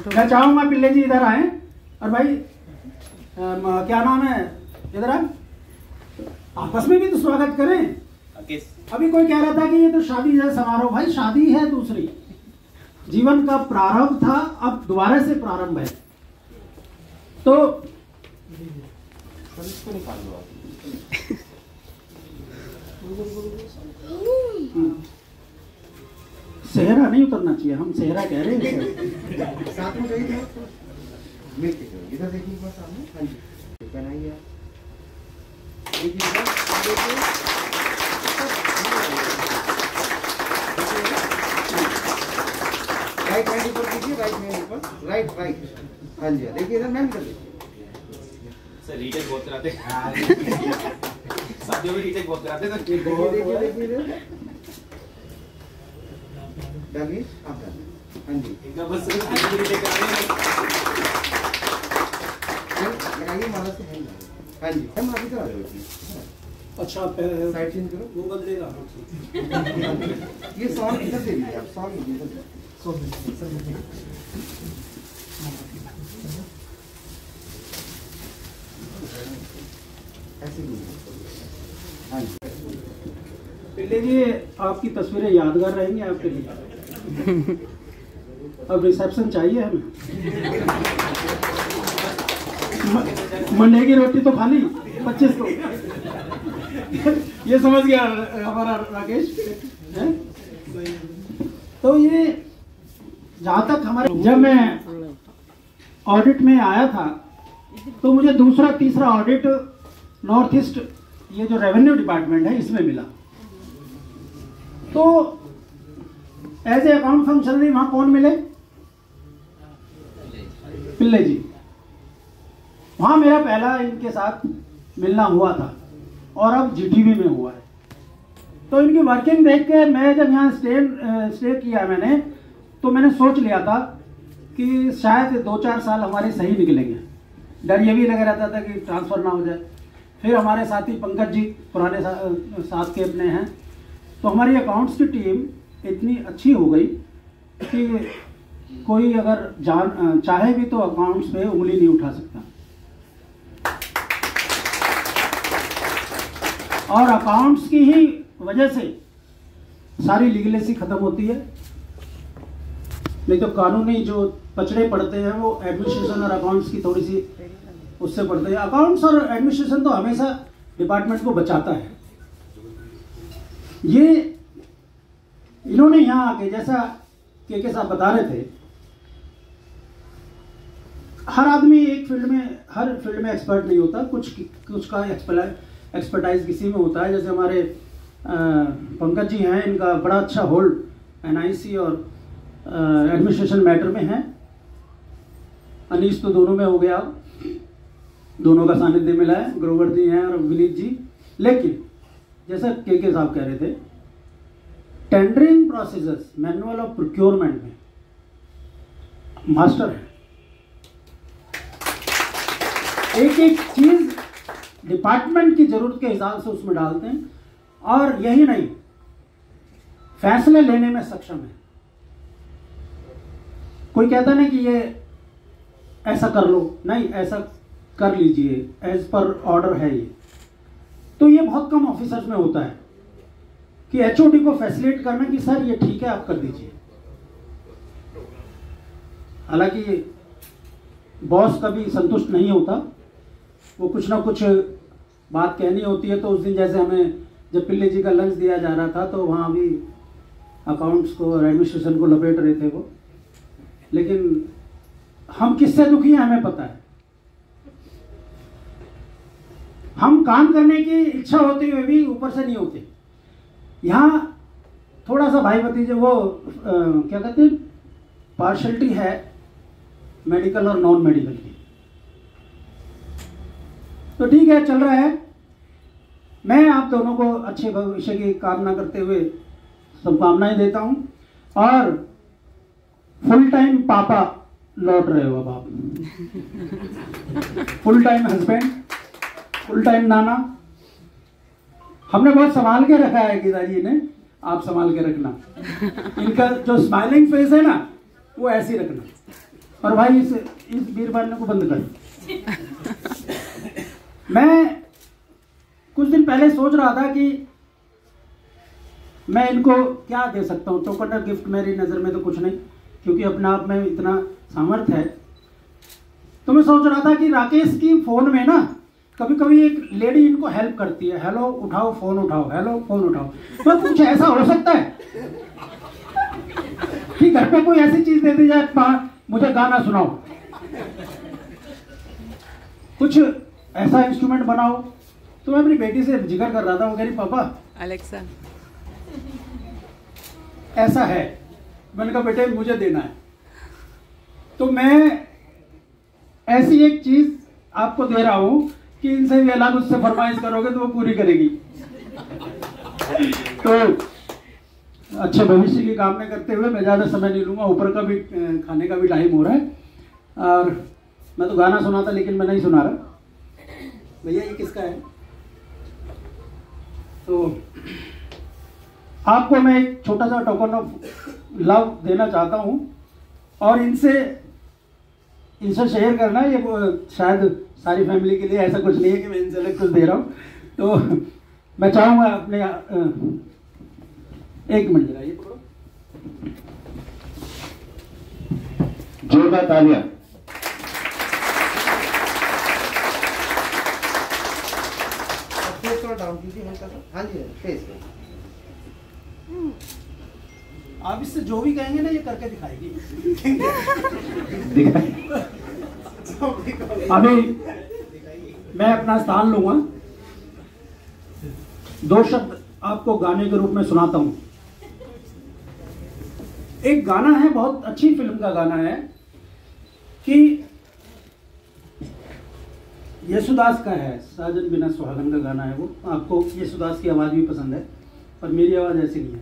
मैं चाहूंगा पिल्ले जी इधर आए, और भाई क्या नाम है, इधर आए, आपस में भी तो स्वागत करें। अभी कोई कह रहा था कि ये तो शादी है समारोह, भाई शादी है दूसरी, जीवन का प्रारंभ था, अब दोबारा से प्रारंभ है। तो सेहरा नहीं उतरना चाहिए, हम सेहरा कह रहे हैं। साथ में चाहिए तो मिलके इधर देखिए बस सामने। हाँ जी, बनाइए आप, राइट हैंड ऊपर कीजिए, राइट हैंड ऊपर, राइट। हाँ जी, देखिए इधर, मैम इधर देखिए। सर रीटेक बहुत कराते शादियों में रीटेक बहुत कराते सर। देखिए इधर डालिए आप, डालिए। हाँ जी, इनका बस रीटेक लगाइए माला से हैंड। हाँ जी, हम अभी तो आ जाओ। अच्छा, साइड चेंज करो, वो बदलेगा। ये सॉन्ग इधर दे दीजिए आप, सॉन्ग इधर ऐसे। हाँ जी, पिल्ले जी आपकी तस्वीरें यादगार रहेंगी आपके लिए। अब रिसेप्शन चाहिए हमें। मंडे की रोटी तो खाली 25 को। ये समझ गया हमारा राकेश है? तो ये जहाँ तक हमारे, जब मैं ऑडिट में आया था तो मुझे दूसरा तीसरा ऑडिट नॉर्थ ईस्ट, ये जो रेवेन्यू डिपार्टमेंट है, इसमें मिला। तो एज ए अकाउंट फंक्शनरी वहां कौन मिले? पिल्ले जी। वहां मेरा पहला इनके साथ मिलना हुआ था और अब जीटीवी में हुआ है। तो इनकी वर्किंग देख के मैं जब यहाँ स्टे किया मैंने, तो मैंने सोच लिया था कि शायद 2-4 साल हमारे सही निकलेंगे। डर ये भी लगा रहता था कि ट्रांसफ़र ना हो जाए। फिर हमारे साथी पंकज जी पुराने साथ के अपने हैं, तो हमारी अकाउंट्स की टीम इतनी अच्छी हो गई कि कोई अगर चाहे भी तो अकाउंट्स पे उंगली नहीं उठा सकता। और अकाउंट्स की ही वजह से सारी लीगलेसी खत्म होती है। नहीं तो कानूनी जो पचड़े पड़ते हैं वो एडमिनिस्ट्रेशन और अकाउंट्स की थोड़ी सी उससे पड़ते हैं। अकाउंट्स और एडमिनिस्ट्रेशन तो हमेशा डिपार्टमेंट को बचाता है। ये इन्होंने यहाँ आके, जैसा के साहब बता रहे थे, हर आदमी एक फील्ड में, हर फील्ड में एक्सपर्ट नहीं होता। कुछ का एक्सपर्टाइज किसी में होता है। जैसे हमारे पंकज जी हैं, इनका बड़ा अच्छा होल्ड एनआईसी और एडमिनिस्ट्रेशन मैटर में है। अनीस तो दोनों में हो गया, दोनों का सानिध्य मिला है। ग्रोवर जी हैं और विनीत जी। लेकिन जैसा के साहब कह रहे थे, tendering processes, manual of procurement में मास्टर है। एक एक चीज डिपार्टमेंट की जरूरत के हिसाब से उसमें डालते हैं। और यही नहीं, फैसले लेने में सक्षम है। कोई कहता नहीं कि ये ऐसा कर लो, नहीं ऐसा कर लीजिए, एज पर ऑर्डर है ये। तो ये बहुत कम ऑफिसर्स में होता है कि एचओडी को फैसिलिटेट करना कि सर ये ठीक है आप कर दीजिए। हालांकि बॉस कभी संतुष्ट नहीं होता, वो कुछ ना कुछ बात कहनी होती है। तो उस दिन जैसे हमें जब पिल्ले जी का लंच दिया जा रहा था, तो वहाँ भी अकाउंट्स को और एडमिनिस्ट्रेशन को लपेट रहे थे वो। लेकिन हम किससे दुखी हैं हमें पता है। हम काम करने की इच्छा होती हुए भी ऊपर से नहीं होते। यहाँ थोड़ा सा भाई भतीजे वो क्या कहते हैं, पार्शलिटी है मेडिकल और नॉन मेडिकल की। तो ठीक है, चल रहा है। मैं आप दोनों को अच्छे भविष्य की कामना करते हुए शुभकामनाएं देता हूं। और फुल टाइम पापा लौट रहे हो अब आप, full time husband, full time नाना। हमने बहुत संभाल के रखा है गीताजी ने, आप संभाल के रखना। इनका जो स्माइलिंग फेस है ना, वो ऐसे ही रखना। और भाई इस बीर बनने को बंद कर। मैं कुछ दिन पहले सोच रहा था कि मैं इनको क्या दे सकता हूँ। चौकन्ना गिफ्ट मेरी नज़र में तो कुछ नहीं, क्योंकि अपने आप में इतना सामर्थ्य है। तो मैं सोच रहा था कि राकेश की फोन में ना कभी कभी एक लेडी इनको हेल्प करती है, हेलो उठाओ फोन उठाओ, हेलो फोन उठाओ। तो कुछ ऐसा हो सकता है कि घर पे कोई ऐसी चीज दे दी जाए, मुझे गाना सुनाओ, कुछ ऐसा इंस्ट्रूमेंट बनाओ। तो मैं अपनी बेटी से जिक्र कर रहा था, वो कह रही पापा अलेक्सा ऐसा है। मैंने कहा बेटे मुझे देना है। तो मैं ऐसी एक चीज आपको दे रहा हूं कि इनसे भी अलग उससे फरमाइश करोगे तो वो पूरी करेगी। तो अच्छे भविष्य की कामना करते हुए मैं ज्यादा समय नहीं लूंगा, ऊपर का भी खाने का भी टाइम हो रहा है। और मैं तो गाना सुना था लेकिन मैं नहीं सुना रहा। भैया ये किसका है? तो आपको मैं एक छोटा सा टोकन ऑफ लव देना चाहता हूं और इनसे शेयर करना। ये शायद सारी फैमिली के लिए ऐसा कुछ नहीं है कि मैं इनसे अलग कुछ दे रहा हूं। तो मैं चाहूंगा अपने एक मिनट जरा ये पकड़ो, जोरदार तालियां। थोड़ा डाउन कीजिए हल्का सा। हाँ जी फेस। आप इससे जो भी कहेंगे ना ये करके दिखाएगी। अभी मैं अपना स्थान लूंगा, 2 शब्द आपको गाने के रूप में सुनाता हूं। एक गाना है, बहुत अच्छी फिल्म का गाना है कि येसुदास का है, साजन बिना सुहागन का गाना है वो। आपको येसुदास की आवाज़ भी पसंद है, पर मेरी आवाज़ ऐसी नहीं है।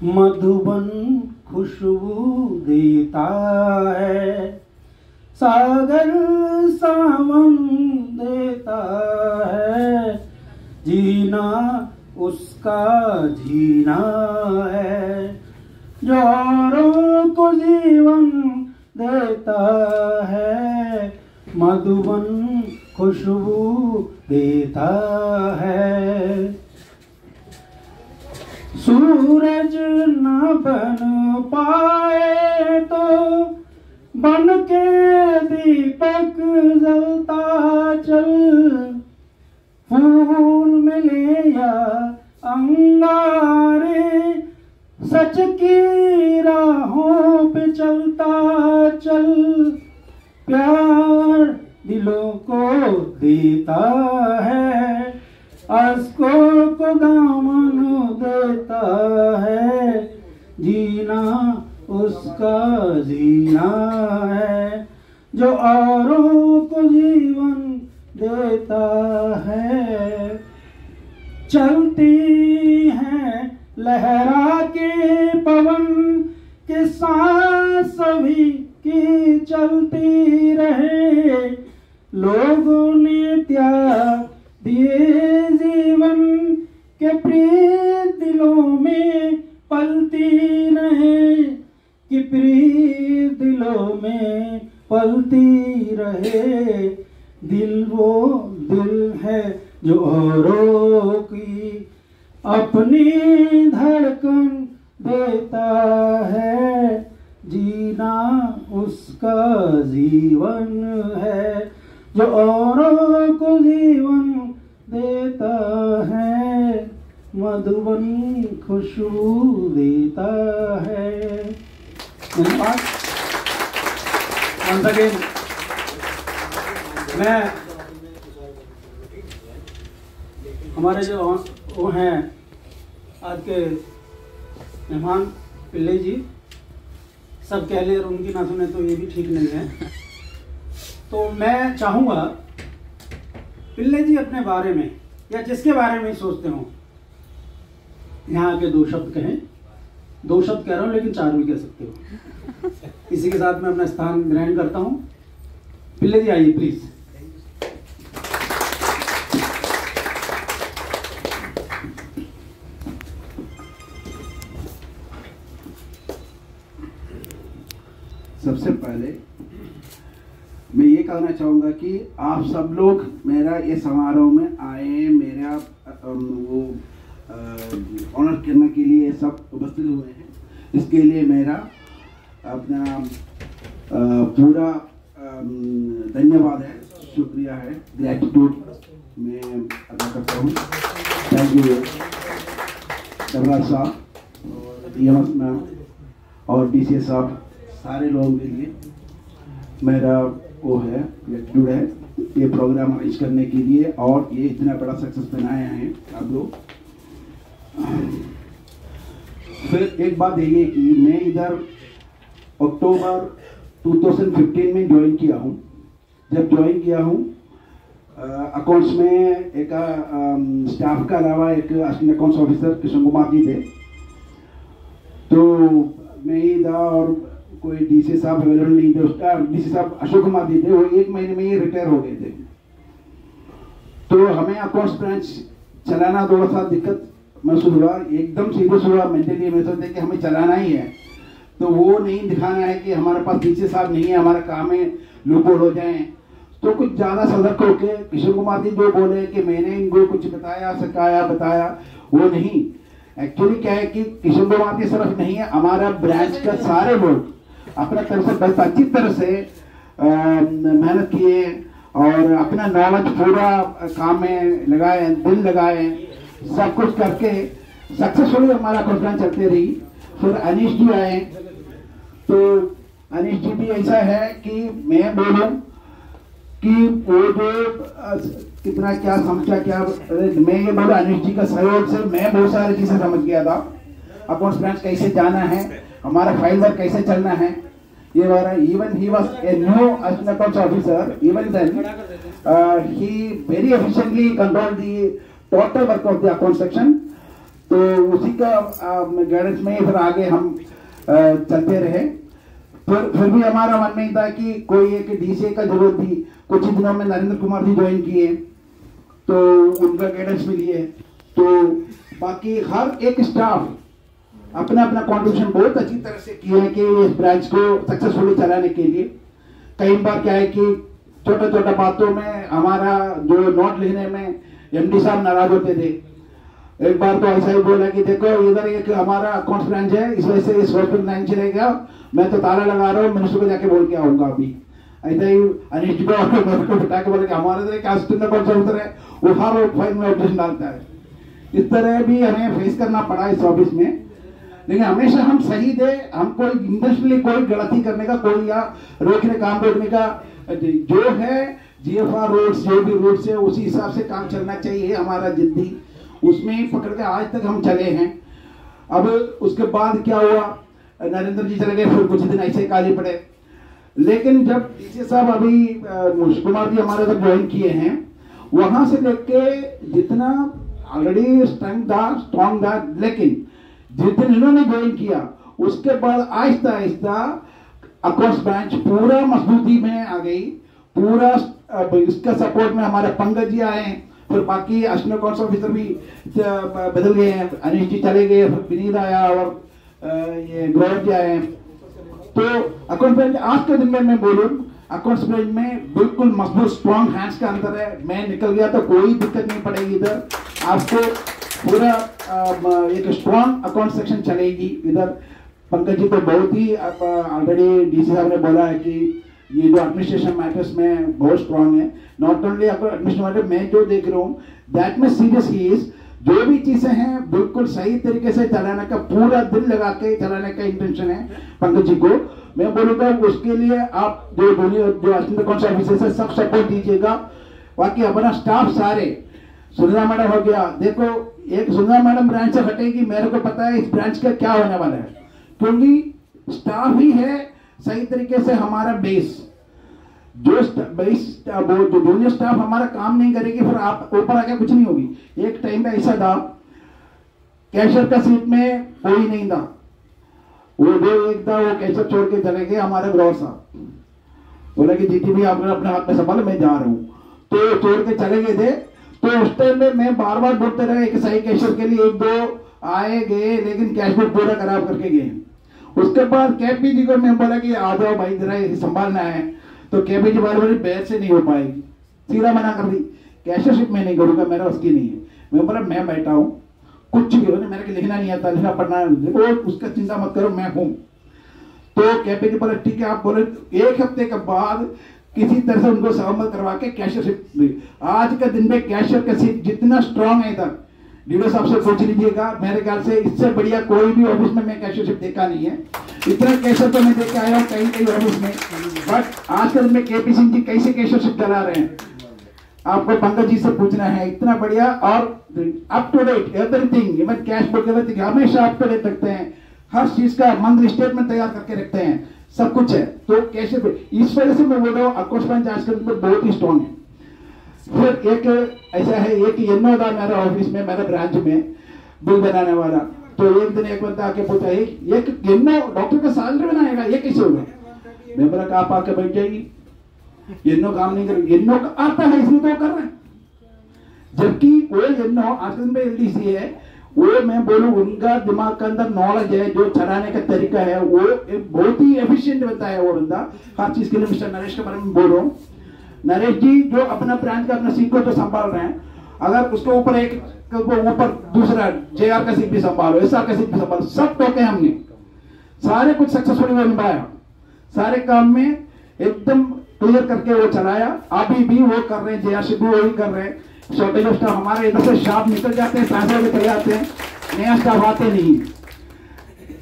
मधुबन खुशबू देता है, सागर सावन देता है, जीना उसका जीना है, जो औरों को जीवन देता है, मधुबन खुशबू देता है। सूरज न बन पाए तो बन के दीपक जलता चल, फूल मिले या अंगारे, सच की राहों पे चलता चल, प्यार दिलों को देता है, अश्कों को दामन देता है, जीना उसका जीना है, जो औरों को जीवन देता है। चलती हैं लहरा के पवन के सांस सभी की चलती रहे, लोगों ने त्याग दिए जीवन के प्रीत दिलों में पलती रहे, कि प्रीत दिलों में पलती रहे। दिल वो दिल है जो औरों की अपनी धड़कन देता है, जीना उसका जीवन है, जो औरों को जीवन देता है, मधुबन खुशबू देता है। Once again, मैं हमारे जो वो हैं आज के मेहमान पिल्ले जी, सब कह ले और उनकी ना सुने तो ये भी ठीक नहीं है। तो मैं चाहूँगा पिल्ले जी अपने बारे में या जिसके बारे में सोचते हो यहाँ के 2 शब्द कहें। 2 शब्द कह रहा हूँ लेकिन 4 भी कह सकते हो। इसी के साथ मैं अपना स्थान ग्रहण करता हूँ। पिल्ले जी आइए प्लीज। सबसे पहले मैं ये कहना चाहूँगा कि आप सब लोग मेरा ये समारोह में आए, मेरा वो ऑनर करने के लिए सब उपस्थित हुए हैं, इसके लिए मेरा अपना पूरा धन्यवाद है, शुक्रिया है, ग्रेटिट्यूड मैं अदा करता हूँ। थैंक यू सरदार साहब, DMS मैम और DCA साहब, सारे लोगों के लिए मेरा वो है ग्रेटिट्यूड है ये प्रोग्राम अरेंज करने के लिए और ये इतना बड़ा सक्सेस बनाए हैं आप लोग। फिर एक बात ये कि मैं इधर अक्टूबर 2015 में ज्वाइन किया हूँ। जब ज्वाइन किया हूँ अकाउंट्स में एक स्टाफ का अलावा एक assistant accounts officer Kishan Kumar ji थे, तो मैं इधर और कोई DC साहब अवेलेबल नहीं थे। DC साहब अशोक कुमार जी थे, वो 1 महीने में ही रिटायर हो गए थे। तो हमें अकाउंट्स ब्रांच चलाना थोड़ा सा दिक्कत महसूस हुआ, एकदम सीरियस हुआ मेंटली। मैं सोचते कि हमें चलाना ही है, तो वो नहीं दिखाना है कि हमारे पास DC साहब नहीं है, हमारा काम है लूपोल हो जाए। तो कुछ ज़्यादा सतर्क होकर किशोर कुमार जी जो बोले कि मैंने इनको कुछ बताया सिखाया बताया, वो नहीं। एक्चुअली क्या है कि किशोर कुमार जी सिर्फ नहीं है, हमारा ब्रांच का सारे लोग अपने तरफ से बहुत अच्छी तरह से मेहनत किए और अपना नॉलेज पूरा काम में लगाए, दिल लगाए, सब कुछ करके सक्सेसफुली हमारा प्रोग्राम चलते रही। फिर अनीश जी आए, तो अनीश जी भी ऐसा है कि मैं बोलूं कि वो जो कितना क्या समझा क्या, मैं ये बोला अनिश जी का सहयोग से मैं बहुत सारी चीजें समझ गया था। अकाउंट्स ब्रांच कैसे जाना है, हमारा फाइल वर्क कैसे चलना है, ये वाला। Even he was a new accounts officer, even then he very efficiently control the total work of the account section. तो उसी का गाइडेंस में फिर आगे हम चलते रहे। फिर भी हमारा मन में था कि कोई एक डीसीए का जरूरत थी। कुछ ही दिनों में नरेंद्र कुमार जी ज्वाइन किए तो उनका गाइडेंस भी लिए। तो बाकी हर एक स्टाफ अपना अपना कॉन्ट्रीब्यूशन बहुत अच्छी तरह से किए हैं कि इस ब्रांच को सक्सेसफुली चलाने के लिए। कई बार क्या है कि छोटा छोटा बातों में हमारा जो नोट लिखने में एमडी साहब नाराज होते थे। एक बार तो ऐसा ही बोला कि देखो इधर एक हमारा अकाउंट्स ब्रांच है, इस वजह से इस हॉस्पिटल नहीं चलेगा, मैं तो ताला लगा रहा हूँ, मिनिस्टर को जाके बोल के आऊंगा अभी। ऐसा ही अनिश जी को बिठा के बोले कि हमारे इधर एक असिस्टेंट कॉन्ट्रैक्टर है, वो हर फाइल में ऑपरेशन डालता है। इस तरह भी हमें फेस करना पड़ा इस ऑफिस में। लेकिन हमेशा हम सही थे, हम कोई इंटेंशनली कोई गलती करने का कोई या काम रोकने का जो है जीएफआर रूल्स जो भी रूल्स है उसी हिसाब से काम चलना चाहिए, हमारा जिद्दी उसमें ही पकड़ के आज तक हम चले हैं। अब उसके बाद क्या हुआ, नरेंद्र जी चले गए, फिर कुछ दिन ऐसे काले पड़े। लेकिन जब डीसी साहब अभी मुकेश कुमार जी हमारे तक ज्वाइन किए हैं, वहां से लेके जितना ऑलरेडी स्ट्रॉन्ग था, लेकिन जिस दिन इन्होंने ज्वाइन किया उसके बाद आहिस्ता आहिस्ता अकाउंट्स ब्रांच पूरा मजबूती में आ गई। पूरा इसका सपोर्ट में हमारे पंकज जी आए, फिर बाकी असिस्टेंट अकाउंट्स ऑफिसर भी बदल गए हैं, अनिश जी चले गए, फिर विनीत आया और ये गौरव जी आए। तो अकाउंट्स ब्रांच आज के दिन में मैं बोलूँ अकाउंट्स ब्रांच में बिल्कुल मजबूत स्ट्रॉन्ग हैंड्स का अंतर है। मैं निकल गया तो कोई दिक्कत नहीं पड़ेगी इधर, आपको पूरा एक स्ट्रॉन्ग अकाउंट सेक्शन चलेगी इधर। पंकज जी तो बहुत ही ऑलरेडी डीसी साहब ने बोला है कि ये जो एडमिनिस्ट्रेशन मैटर्स में बहुत स्ट्रॉन्ग है। नॉट ओनली एडमिनिस्ट्रेशन मैटर, मैं जो देख रहा हूँ दैट में सीरियस ही इज, जो भी चीजें हैं बिल्कुल सही तरीके से चलाने का, पूरा दिल लगा के चलाने का इंटेंशन है पंकज जी को। मैं बोलूँगा उसके लिए आप जो असिस्टेंट अकाउंट्स ऑफिसर से सब सपोर्ट दीजिएगा। बाकी अपना स्टाफ सारे, सुनीता मैडम हो गया, देखो एक सुनीता मैडम ब्रांच से हटेगी, मेरे को पता है इस ब्रांच का क्या होने वाला है, क्योंकि स्टाफ ही है सही तरीके से हमारा बेस। जो जूनियर स्टाफ हमारा काम नहीं करेगी फिर आप ऊपर आके कुछ नहीं होगी। एक टाइम पे ऐसा था कैशियर का सीट में कोई नहीं था, वो जो एक था वो कैशियर छोड़ के चले गए हमारे ग्रोवर साहब, बोला कि जीटी भी आपने अपने हाथ में संभालो, मैं जा रहा हूँ, तो छोड़ के चले गए थे। तो उस टाइम में मैं बार बार ढूंढते रहे एक सही कैशियर के लिए, एक दो आए गए लेकिन कैश बुक पूरा खराब करके गए। उसके बाद कैपी जी को मैं बोला कि आ जाओ भाई जरा संभालना है, तो कैपी जी बार बैच से नहीं हो पाएगी, सीधा मना कर दी, कैशियरशिप में नहीं करूंगा, मेरा उसकी नहीं है। मैं बोला मैं बैठा हूँ, कुछ भी हो मेरे को लिखना नहीं आता, लिखना पढ़ना वो उसका चिंता मत करो, मैं हूँ। तो कैपी जी बोला ठीक है। आप बोले एक हफ्ते के बाद किसी तरह से उनको सहमत करवा के कैशियरशिप दी। आज के दिन में कैशियर का सीट जितना स्ट्रांग है इधर, डीडो साहब से पूछ लीजिएगा, मेरे ख्याल से इससे बढ़िया कोई भी ऑफिस में मैं कैशियरशिप देखा नहीं है। इतना कैशियर तो मैं देख के आया हूँ कहीं कहीं ऑफिस में, बट आज के दिन में केपी सिंह जी कैसे कैशियरशिप चला रहे हैं आपको पंकज जी से पूछना है। इतना बढ़िया और up to date everything, even cash book everything हमेशा अप टू डेट रखते हैं, हर चीज का मंथली स्टेटमेंट तैयार करके रखते हैं, सब कुछ है। तो कैसे इस वजह से मैं बोल रहा हूँ अकाउंट्स ब्रांच आजकल में बहुत ही स्ट्रॉन्ग है। फिर एक ऐसा है, एक येनो था मेरे ऑफिस में, मेरे ब्रांच में बिल बनाने वाला, तो एक दिन एक बंदा आके पूछा एक येनो डॉक्टर का सैलरी बनाएगा, ये कैसे होगा? मैं बोला आप आके बैठ जाएगी, येनो काम नहीं करेगी, येनो आता है इसलिए तो कर रहे हैं। जबकि वो येनो आजकल में एलडीसी है, वो मैं बोलूं उनका दिमाग के अंदर नॉलेज है, जो चलाने का तरीका है वो बहुत ही एफिशिएंट बनता है वो बंदा हर चीज के लिए। मिस्टर नरेश के बारे में बोल रहा हूँ, नरेश जी जो अपना ब्रांच का अपना सीट को जो संभाल रहे हैं, अगर उसके ऊपर एक ऊपर दूसरा जेआर का सीट भी संभालो, एसआर का सीट भी संभालो, सब टोके हमने सारे कुछ सक्सेसफुली निभाया, सारे काम में एकदम क्लियर करके वो चलाया। अभी भी वो कर रहे हैं, जेआरसी भी वही कर रहे हैं। शॉर्टेज ऑफ स्टाफ हमारे इधर से स्टाफ निकल जाते हैं, पैसे भी तैयार आते हैं, नया स्टाफ आते नहीं,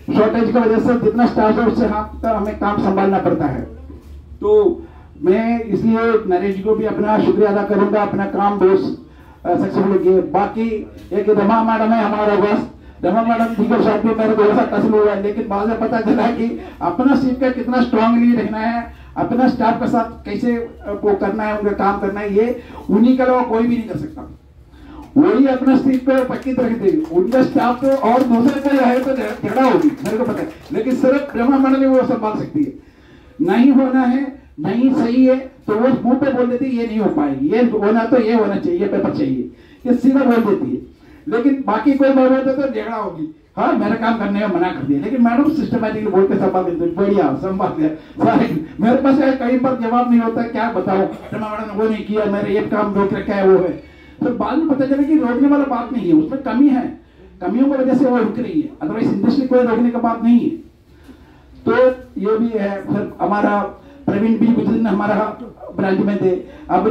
शॉर्टेज की वजह से जितना स्टाफ है उससे हमें काम संभालना पड़ता है। तो मैं इसलिए नरेश जी को भी अपना शुक्रिया अदा करूंगा, अपना काम बहुत सक्सेसफुल किए। बाकी एक रमा मैडम है हमारा बस, रमा मैडम ठीक है, साथ में मेरे थोड़ा सा टसल हुआ है, लेकिन बाद में पता चला कि अपना सीट का कितना स्ट्रांगली रखना है, अपना स्टाफ के साथ कैसे को करना है, उनका काम करना है, ये उन्हीं के अलावा कोई भी नहीं कर सकता। वही अपना सीट पे पक्की रख दे, उनका स्टाफ तो और दूसरे पे रहे तो झगड़ा होगी, मेरे को पता है, लेकिन सिर्फ रमा मैडम वो संभाल सकती है। नहीं होना है, नहीं सही है तो वो मुंह पे बोल देती है ये नहीं हो पाएगी, ये होना तो ये होना चाहिए, पेपर चाहिए, ये सीधा बोल देती है। लेकिन बाकी कोई बोल रहे तो झगड़ा होगी, हाँ मेरा काम करने में मना कर दिया, लेकिन मैडम सिस्टमैटिकली बोल के संभाल देते, बढ़िया संभाल दिया। मेरे पास कई बार जवाब नहीं होता, क्या बताओ मैडम ने वो नहीं किया, मेरे ये काम रोक रखा है, वो है। तो बाद में पता चला कि रोकने वाला बात नहीं है, उसमें कमी है, कमियों की वजह से वो रुक रही है, अदरवाइज इंडस्ट्री कोई रोकने का बात नहीं है। तो ये भी है। फिर हमारा प्रवीण भी कुछ दिन हमारा ब्रांच में थे, अब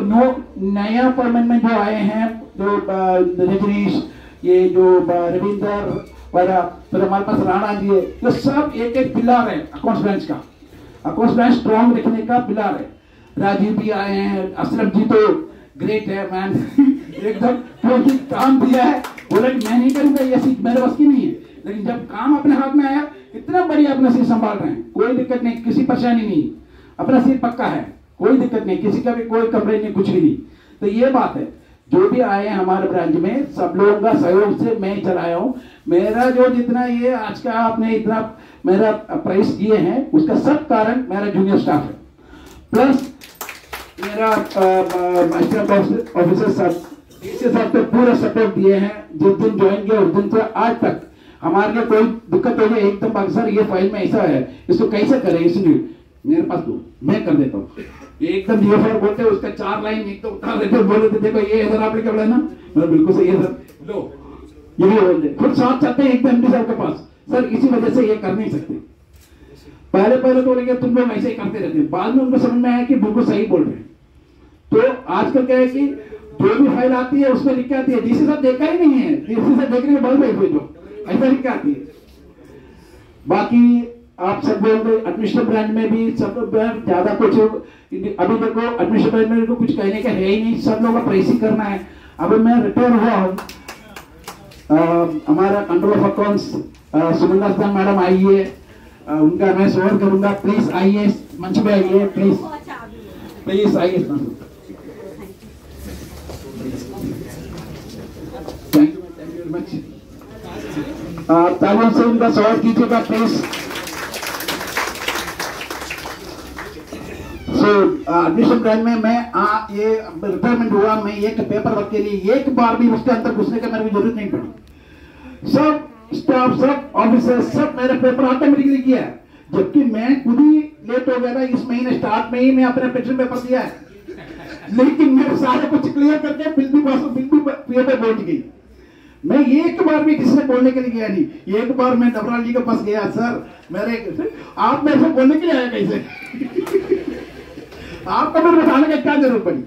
नया परमानेंट में जो आए हैं, जो रजनीश, ये जो रविंदर वगैरह, फिर हमारे पास राणा जी है, ये सब एक एक पिलर है अकाउंट्स ब्रांच का, अकाउंट्स ब्रांच स्ट्रॉन्ग रखने का पिलर है। राजीव भी आए हैं, असलम जी तो ग्रेट है मैन एकदम, क्योंकि काम दिया है, बोला कि मैं नहीं करूंगा, ये सीट मेरे बस की नहीं है, लेकिन जब काम अपने हाथ में आया इतना बढ़िया अपना सीट संभाल रहे हैं, कोई दिक्कत नहीं, किसी परेशानी नहीं, अपना सीट पक्का है, कोई दिक्कत नहीं, किसी का भी कोई कंप्लेंट नहीं, कुछ भी नहीं। तो ये बात है, जो भी आए हैं हमारे ब्रांच में सब लोगों का सहयोग से मैं चलाया हूँ। मेरा जो जितना ये आज का आपने इतना मेरा प्राइस किए हैं, उसका सब कारण मेरा जूनियर स्टाफ है, प्लस मेरा ऑफिसर साहब तो पूरा सपोर्ट दिए हैं। जिस दिन ज्वाइन किया उस दिन से आज तक हमारे लिए कोई दिक्कत हो जाए एकदम सर ये फाइल में ऐसा है, इसको कैसे करें, इसलिए मेरे पास दो, मैं कर देता हूँ एकदम। जीएफआर बोलते हैं उसका 4 लाइन एक तो उतार देते, बोले थे देखो ये सर आपने क्या बोला ना, मतलब बिल्कुल सही है सर, लो ये भी बोल दे, खुद साथ चाहते हैं एकदम एमडी साहब के पास, सर इसी वजह से ये कर नहीं सकते। पहले तो बोलेंगे तुम लोग ऐसे ही करते रहते हैं, बाद में उनको समझ में आया कि बिल्कुल सही बोल रहे हैं। तो आजकल क्या है कि जो भी फाइल आती है उसमें लिख के आती है, डीसी साहब देखा ही नहीं है, डीसी साहब देखने के बाद में जो ऐसा लिख के आती है। बाकी आप सब लोग एडमिनिस्ट्रेटिव ब्रांच में भी सब ज्यादा कुछ अभी देखो एडमिनिस्ट्रेटिव ब्रांच में को कुछ कहने का है ही नहीं, सब लोगों का प्राइस ही करना है। अब मैं रिटायर हुआ हूँ, हमारा control of accounts Suman madam आइए, उनका मैं स्वागत करूंगा, प्लीज आइए मंच पे आइए, प्लीज प्लीज आइए। थैंक यू वेरी मच, तालियों से उनका स्वागत कीजिएगा प्लीज। एडमिशन ब्रांच में मैं ये रिटायरमेंट हुआ, मैं एक पेपर वर्क के लिए एक बार भी उसके अंदर घुसने का मेरे को जरूरत नहीं पड़ी, सब स्टाफ सब ऑफिसर सब मेरे पेपर ऑटोमेटिकली किया है, जबकि मैं खुद ही लेट हो गया था। इस महीने स्टार्ट में ही मैं अपना पेपर दिया है, लेकिन मैं सारे कुछ क्लियर करके बिल भी पेपर पहुंच गई। मैं एक बार भी किसी से बोलने के लिए गया नहीं। एक बार मैं डबराल जी के पास गया, सर मेरे आप मेरे से बोलने के लिए आया कैसे आपका मेरे बताने का क्या जरूरत पड़ी,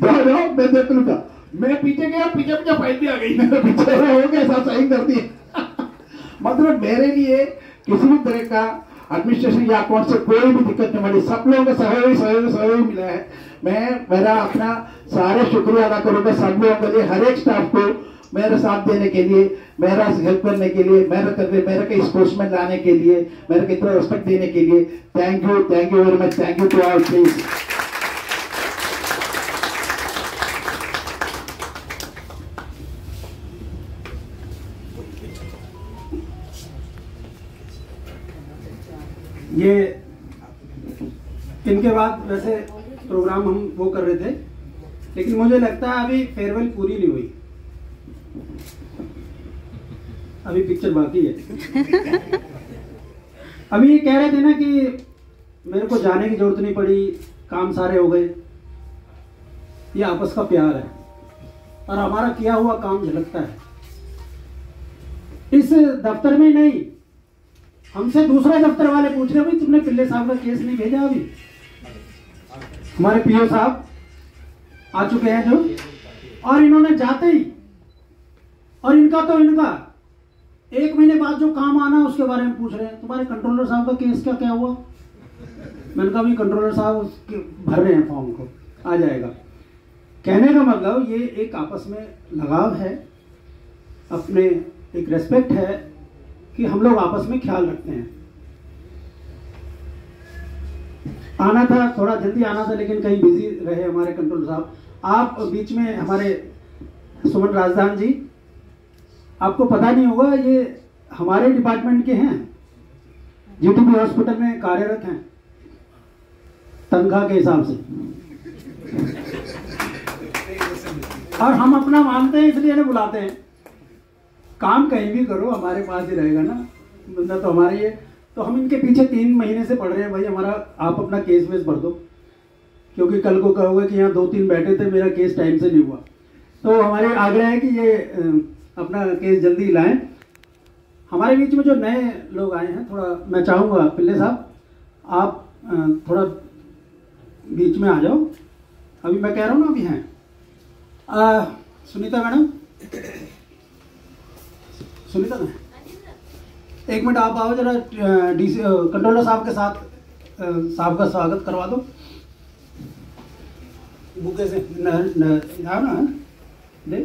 जाओ मैं देख लूंगा। मैं पीछे गया, पीछे पीछे फाइल भी आ गई, मेरे पीछे हो गया, ऐसा सही कर दिया मतलब मेरे लिए किसी भी तरह का एडमिनिस्ट्रेशन या अकाउंट से कोई भी दिक्कत नहीं पड़ी, सब लोगों का सहयोग मिला है। मैं मेरा अपना सारे शुक्रिया अदा करूंगा सब लोगों के लिए, हर एक स्टाफ को मेरे साथ देने के लिए, मेरा हेल्प करने के लिए, मेरे के स्पोर्ट्समैन लाने के लिए, मेरे को इतना रिस्पेक्ट देने के लिए। Thank you very much, thank you to all please. ये इनके बाद वैसे प्रोग्राम हम वो कर रहे थे, लेकिन मुझे लगता है अभी फेयरवेल पूरी नहीं हुई, अभी पिक्चर बाकी है। अभी ये कह रहे थे ना कि मेरे को जाने की जरूरत नहीं पड़ी, काम सारे हो गए, ये आपस का प्यार है और हमारा किया हुआ काम झलकता है। इस दफ्तर में नहीं, हमसे दूसरे दफ्तर वाले पूछ रहे भाई तुमने पिल्ले साहब का केस नहीं भेजा अभी। हमारे पीओ साहब आ चुके हैं जो, और इन्होंने जाते ही, और इनका 1 महीने बाद जो काम आना उसके बारे में पूछ रहे हैं, तुम्हारे कंट्रोलर साहब का केस क्या क्या हुआ। मैंने कहा भी कंट्रोलर साहब उसके भर रहे हैं फॉर्म को, आ जाएगा। कहने का मतलब ये एक आपस में लगाव है, अपने एक रेस्पेक्ट है कि हम लोग आपस में ख्याल रखते हैं। आना था, थोड़ा जल्दी आना था, लेकिन कहीं बिजी रहे हमारे कंट्रोलर साहब। आप बीच में हमारे सुमन राजदान जी, आपको पता नहीं होगा ये हमारे डिपार्टमेंट के हैं, जीटीबी हॉस्पिटल में कार्यरत हैं तनख्वाह के हिसाब से, और हम अपना मानते हैं इसलिए इन्हें बुलाते हैं। काम कहीं भी करो हमारे पास ही रहेगा ना, बंदा तो हमारा ही है। तो हम इनके पीछे 3 महीने से पढ़ रहे हैं, भाई हमारा आप अपना केस वेस भर दो, क्योंकि कल को कहोगे कि यहाँ 2-3 बैठे थे, मेरा केस टाइम से नहीं हुआ। तो हमारे आग्रह है कि ये अपना केस जल्दी लाएं। हमारे बीच में जो नए लोग आए हैं, थोड़ा मैं चाहूँगा पिल्ले साहब आप थोड़ा बीच में आ जाओ। अभी मैं कह रहा हूँ ना, अभी हैं Sunita madam, Sunita ma'am, 1 minute आप आओ जरा, डीसी कंट्रोलर साहब के साथ साहब का स्वागत करवा दो बुके से ना दे।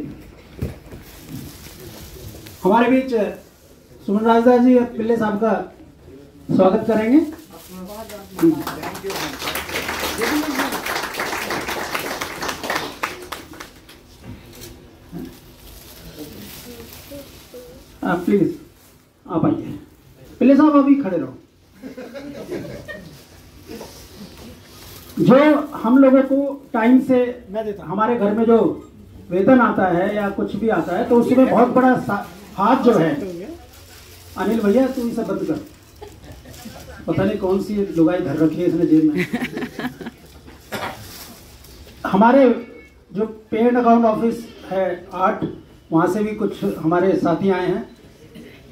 हमारे बीच सुमन राजदास जी पिल्ले साहब का स्वागत करेंगे। प्लीज आप आइए। पिल्ले साहब अभी खड़े रहो। जो हम लोगों को टाइम से मैं देता, हमारे घर में जो वेतन आता है या कुछ भी आता है, तो उसमें बहुत बड़ा हाथ जो है, अनिल भैया तू इसे बंद कर, पता नहीं कौन सी लुगाई धर रखी है इसने जेब में। हमारे जो पेड अकाउंट ऑफिस है 8, वहाँ से भी कुछ हमारे साथी आए हैं।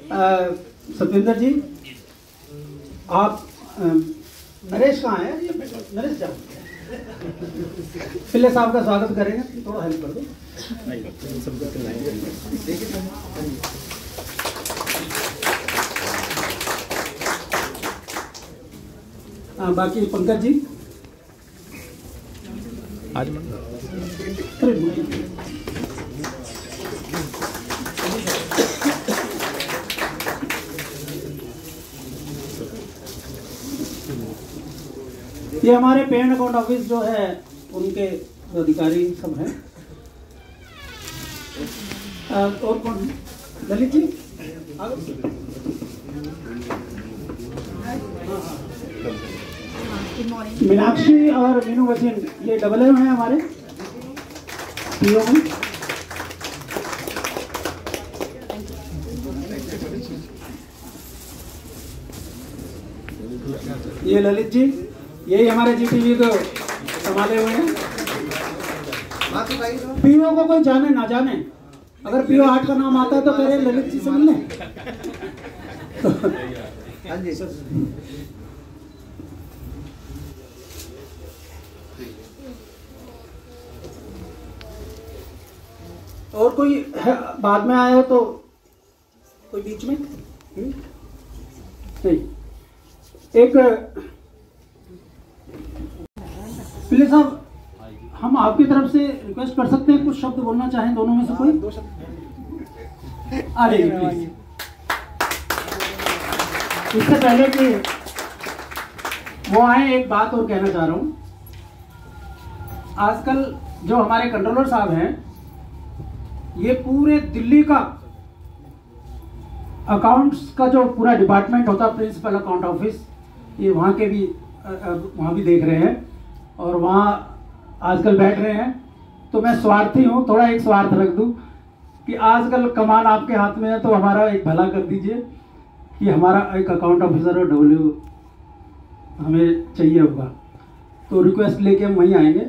सत्येंद्र जी, आप नरेश कहाँ है? नरेश जाओ, पिल्ले साहब का स्वागत करेंगे, थोड़ा हेल्प कर दो। बाकी पंकज जी आज ये हमारे पेरेंट अकाउंट ऑफिस जो है उनके अधिकारी सब हैं। और कौन? ललित जी मीनाक्षी और मीनू वसीन, ये डबल ए हैं हमारे पीओ में। ये ललित जी, यही हमारे जीटीवी को संभाले हुए हैं। पीओ को कोई जाने ना जाने, अगर पीओ 8 का नाम आता है तो कह रहे ललित जी से मिलने। हाँ जी सर। और कोई है, बाद में आया हो तो कोई बीच में नहीं। एक पिल्ले साहब, हम आपकी तरफ से रिक्वेस्ट कर सकते हैं, कुछ शब्द बोलना चाहें दोनों में से कोई? आ जाइए प्लीज। इससे पहले कि वो आए, एक बात और कहना चाह रहा हूं। आजकल जो हमारे कंट्रोलर साहब हैं, ये पूरे दिल्ली का अकाउंट्स का जो पूरा डिपार्टमेंट होता है, प्रिंसिपल अकाउंट ऑफिस, ये वहाँ के भी वहाँ भी देख रहे हैं और वहाँ आजकल बैठ रहे हैं। तो मैं स्वार्थी हूँ, थोड़ा एक स्वार्थ रख दूँ कि आजकल कमान आपके हाथ में है, तो हमारा एक भला कर दीजिए कि हमारा एक अकाउंट ऑफिसर और डब्ल्यू हमें चाहिए होगा। तो रिक्वेस्ट लेके हम वहीं आएंगे।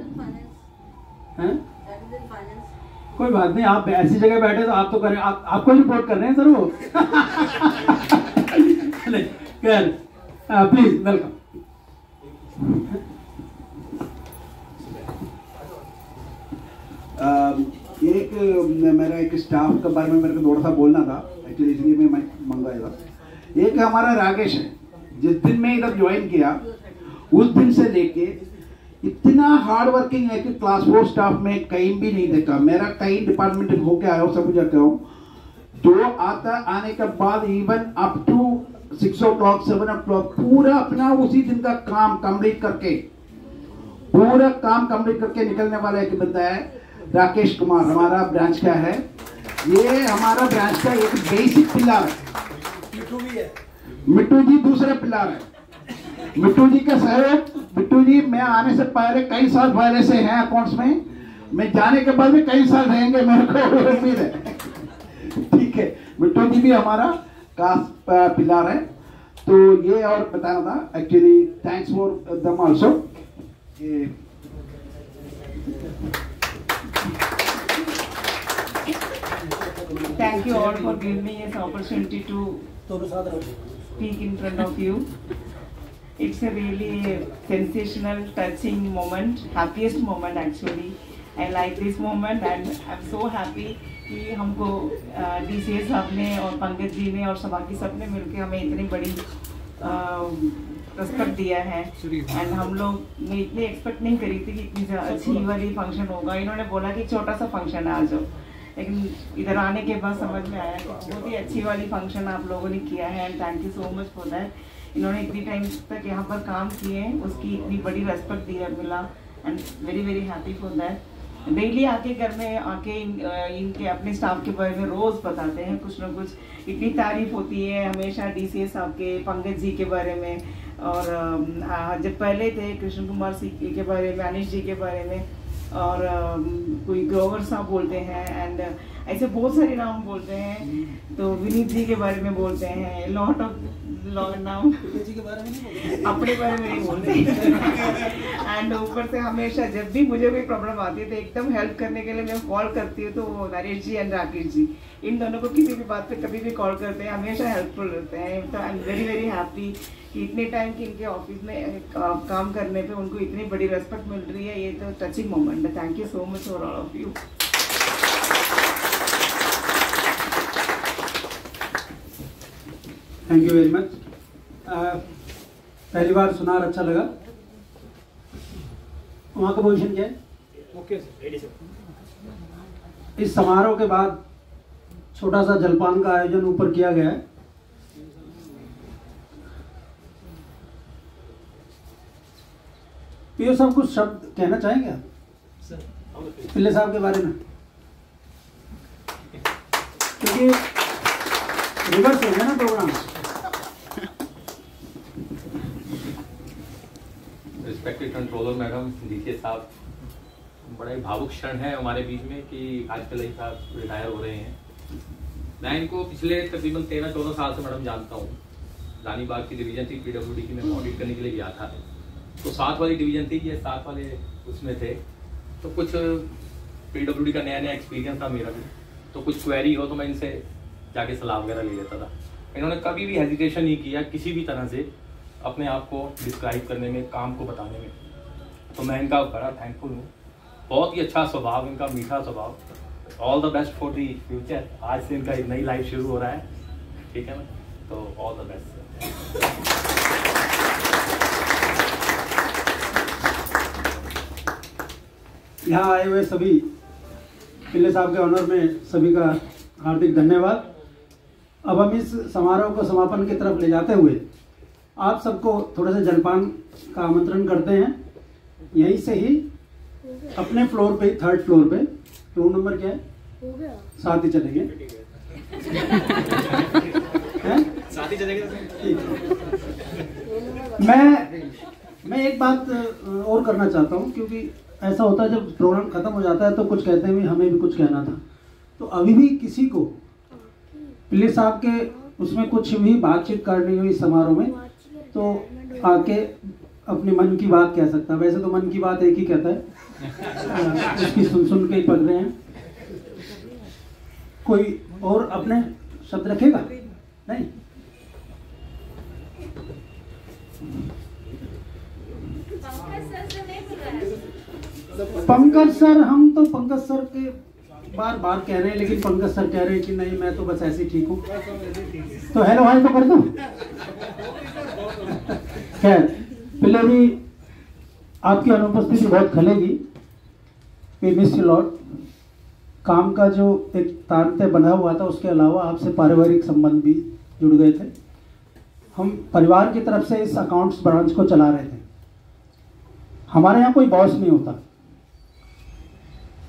हैं? कोई बात नहीं, आप ऐसी जगह बैठे तो आप तो करें, आपको रिपोर्ट कर रहे हैं सर वो। Please welcome. एक मेरा एक स्टाफ के बारे में मेरे को थोड़ा सा बोलना था, एक्चुअली इसलिए मैं मंगवाया था। एक हमारा राकेश है, जिस दिन मैं इधर ज्वाइन किया उस दिन से लेके इतना हार्ड वर्किंग है कि क्लास 4 स्टाफ में कहीं भी नहीं देखा। मेरा कई डिपार्टमेंट होके आया हूँ, सब कुछ क्या हूँ, जो आता आने के बाद even up to 6 o'clock 7 o'clock पूरा अपना उसी दिन का काम कंप्लीट करके, पूरा काम कंप्लीट करके निकलने वाला एक बंदा है राकेश कुमार। हमारा ब्रांच का है, ये हमारा ब्रांच का एक बेसिक पिलर है। मिट्टू जी दूसरे पिलर है। मिट्टू जी के सहयोग, मिट्टू जी मैं आने से पहले कई साल पहले से हैं अकाउंट्स में, मैं जाने के बाद भी कई साल रहेंगे, मेरे को उम्मीद है। ठीक है, मिट्टू जी भी हमारा खास पिलर है। तो ये और बताना था actually, thanks for them also. Thank you all for giving me this opportunity to speak in front of you. It's a really sensational, touching moment, happiest moment actually. I like this moment and I'm so happy कि हमको DCA साहब ने और पंकज जी ने और सभा की सब ने मिलकर हमें इतनी बड़ी रिस्पेक्ट दिया है। एंड हम लोग, मैं इतनी एक्सपेक्ट नहीं करी थी कि इतनी अच्छी वाली फंक्शन होगा। इन्होंने बोला कि छोटा सा फंक्शन है आ जाओ, लेकिन इधर आने के बाद समझ में आया कि बहुत ही अच्छी वाली फंक्शन आप लोगों ने किया है and thank you so much for that. इन्होंने इतनी टाइम तक यहाँ पर काम किए, उसकी इतनी बड़ी रेस्पेक्ट दिया मिला and very very happy for that. Daily आके घर में आके इनके अपने स्टाफ के बारे में रोज़ बताते हैं कुछ ना कुछ, इतनी तारीफ होती है हमेशा DCA साहब के, पंकज जी के बारे में, और जब पहले थे कृष्ण कुमार सिंह के बारे में, अनिश जी के बारे में, और कोई ग्रोवर साहब बोलते हैं एंड ऐसे बहुत सारे नाम बोलते हैं। तो विनीत जी के बारे में बोलते हैं, लॉट ऑफ नाम अपने बारे में नहीं बोलते। एंड ऊपर से हमेशा जब भी मुझे कोई प्रॉब्लम आती है तो एकदम हेल्प करने के लिए मैं कॉल करती हूँ, तो वो नरेश जी एंड राकेश जी, इन दोनों को किसी भी बात पे कभी भी कॉल करते हैं, हमेशा हेल्पफुल रहते हैं। तो I am very very happy कि इतने टाइम की इनके ऑफिस में काम करने पे उनको इतनी बड़ी रेस्पेक्ट मिल रही है। ये तो टचिंग मोमेंट है। Thank you so much for all of you. Thank you very much. पहली बार सुनार अच्छा लगा। वहाँ का पोजीशन क्या है? Okay sir. इस समारोह के बाद छोटा सा जलपान का आयोजन ऊपर किया गया है। पीओ साहब कुछ शब्द कहना चाहेंगे आप पिल्ले साहब के बारे में? क्योंकि रिवर्स हो गया ना program. Respected controller madam, DCA साहब, बड़ा ही भावुक क्षण है हमारे बीच में कि आजकल ही साहब रिटायर हो रहे हैं। मैं इनको पिछले तकरीबन 13-14 साल से मैडम जानता हूँ। रानीबाग की डिवीजन थी PWD की, मैं ऑडिट करने के लिए गया था, तो 7 वाली डिवीजन थी, ये 7 वाले उसमें थे। तो कुछ PWD का नया नया एक्सपीरियंस था मेरा भी, तो कुछ क्वेरी हो तो मैं इनसे जाके सलाह वगैरह ले लेता था। इन्होंने कभी भी हेजिटेशन नहीं किया किसी भी तरह से अपने आप को डिस्क्राइब करने में, काम को बताने में। तो मैं इनका बड़ा थैंकफुल हूँ। बहुत ही अच्छा स्वभाव इनका, मीठा स्वभाव। All the best for the future. आज से इनका एक नई लाइफ शुरू हो रहा है, ठीक है ना, तो ऑल द बेस्ट। यहाँ आए हुए सभी पिल्ले साहब के ऑनर में सभी का हार्दिक धन्यवाद। अब हम इस समारोह को समापन की तरफ ले जाते हुए आप सबको थोड़ा सा जलपान का आमंत्रण करते हैं। यहीं से ही अपने फ्लोर पे, 3rd फ्लोर पे, रूम नंबर क्या है? हो गया, साथ ही चलेंगे। साथ ही चलेंगे। मैं एक बात और करना चाहता हूँ, क्योंकि ऐसा होता है जब प्रोग्राम खत्म हो जाता है तो कुछ कहते हैं हमें भी कुछ कहना था। तो अभी भी किसी को पिल्ले साहब के उसमें कुछ भी बातचीत करनी हुई समारोह में, तो आके अपने मन की बात कह सकता है। वैसे तो मन की बात एक ही कहता है, उसकी सुन के ही पढ़ रहे हैं। कोई और अपने शब्द रखेगा? नहीं? पंकज सर, हम तो पंकज सर के बार बार कह रहे हैं, लेकिन पंकज सर कह रहे हैं कि नहीं मैं तो बस ऐसे ही ठीक हूँ। तो हेलो हाय तो कर दूं? खैर, पिल्ले जी, आपकी अनुपस्थिति बहुत खलेगी। We miss you lot. काम का जो एक तांते बना हुआ था, उसके अलावा आपसे पारिवारिक संबंध भी जुड़ गए थे। हम परिवार की तरफ से इस अकाउंट्स ब्रांच को चला रहे थे। हमारे यहाँ कोई बॉस नहीं होता,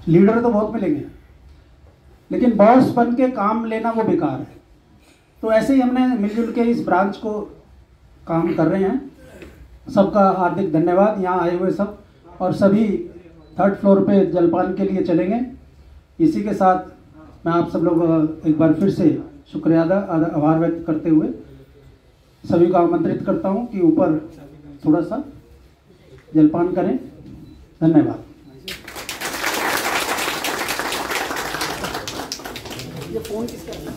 लीडर तो बहुत मिलेंगे, लेकिन बॉस बन के काम लेना वो बेकार है। तो ऐसे ही हमने मिलजुल के इस ब्रांच को काम कर रहे हैं। सबका हार्दिक धन्यवाद, यहाँ आए हुए सब, और सभी 3rd फ्लोर पे जलपान के लिए चलेंगे। इसी के साथ मैं आप सब लोग एक बार फिर से शुक्रिया आभार व्यक्त करते हुए सभी को आमंत्रित करता हूँ कि ऊपर थोड़ा सा जलपान करें। धन्यवाद। ये फोन किसका है?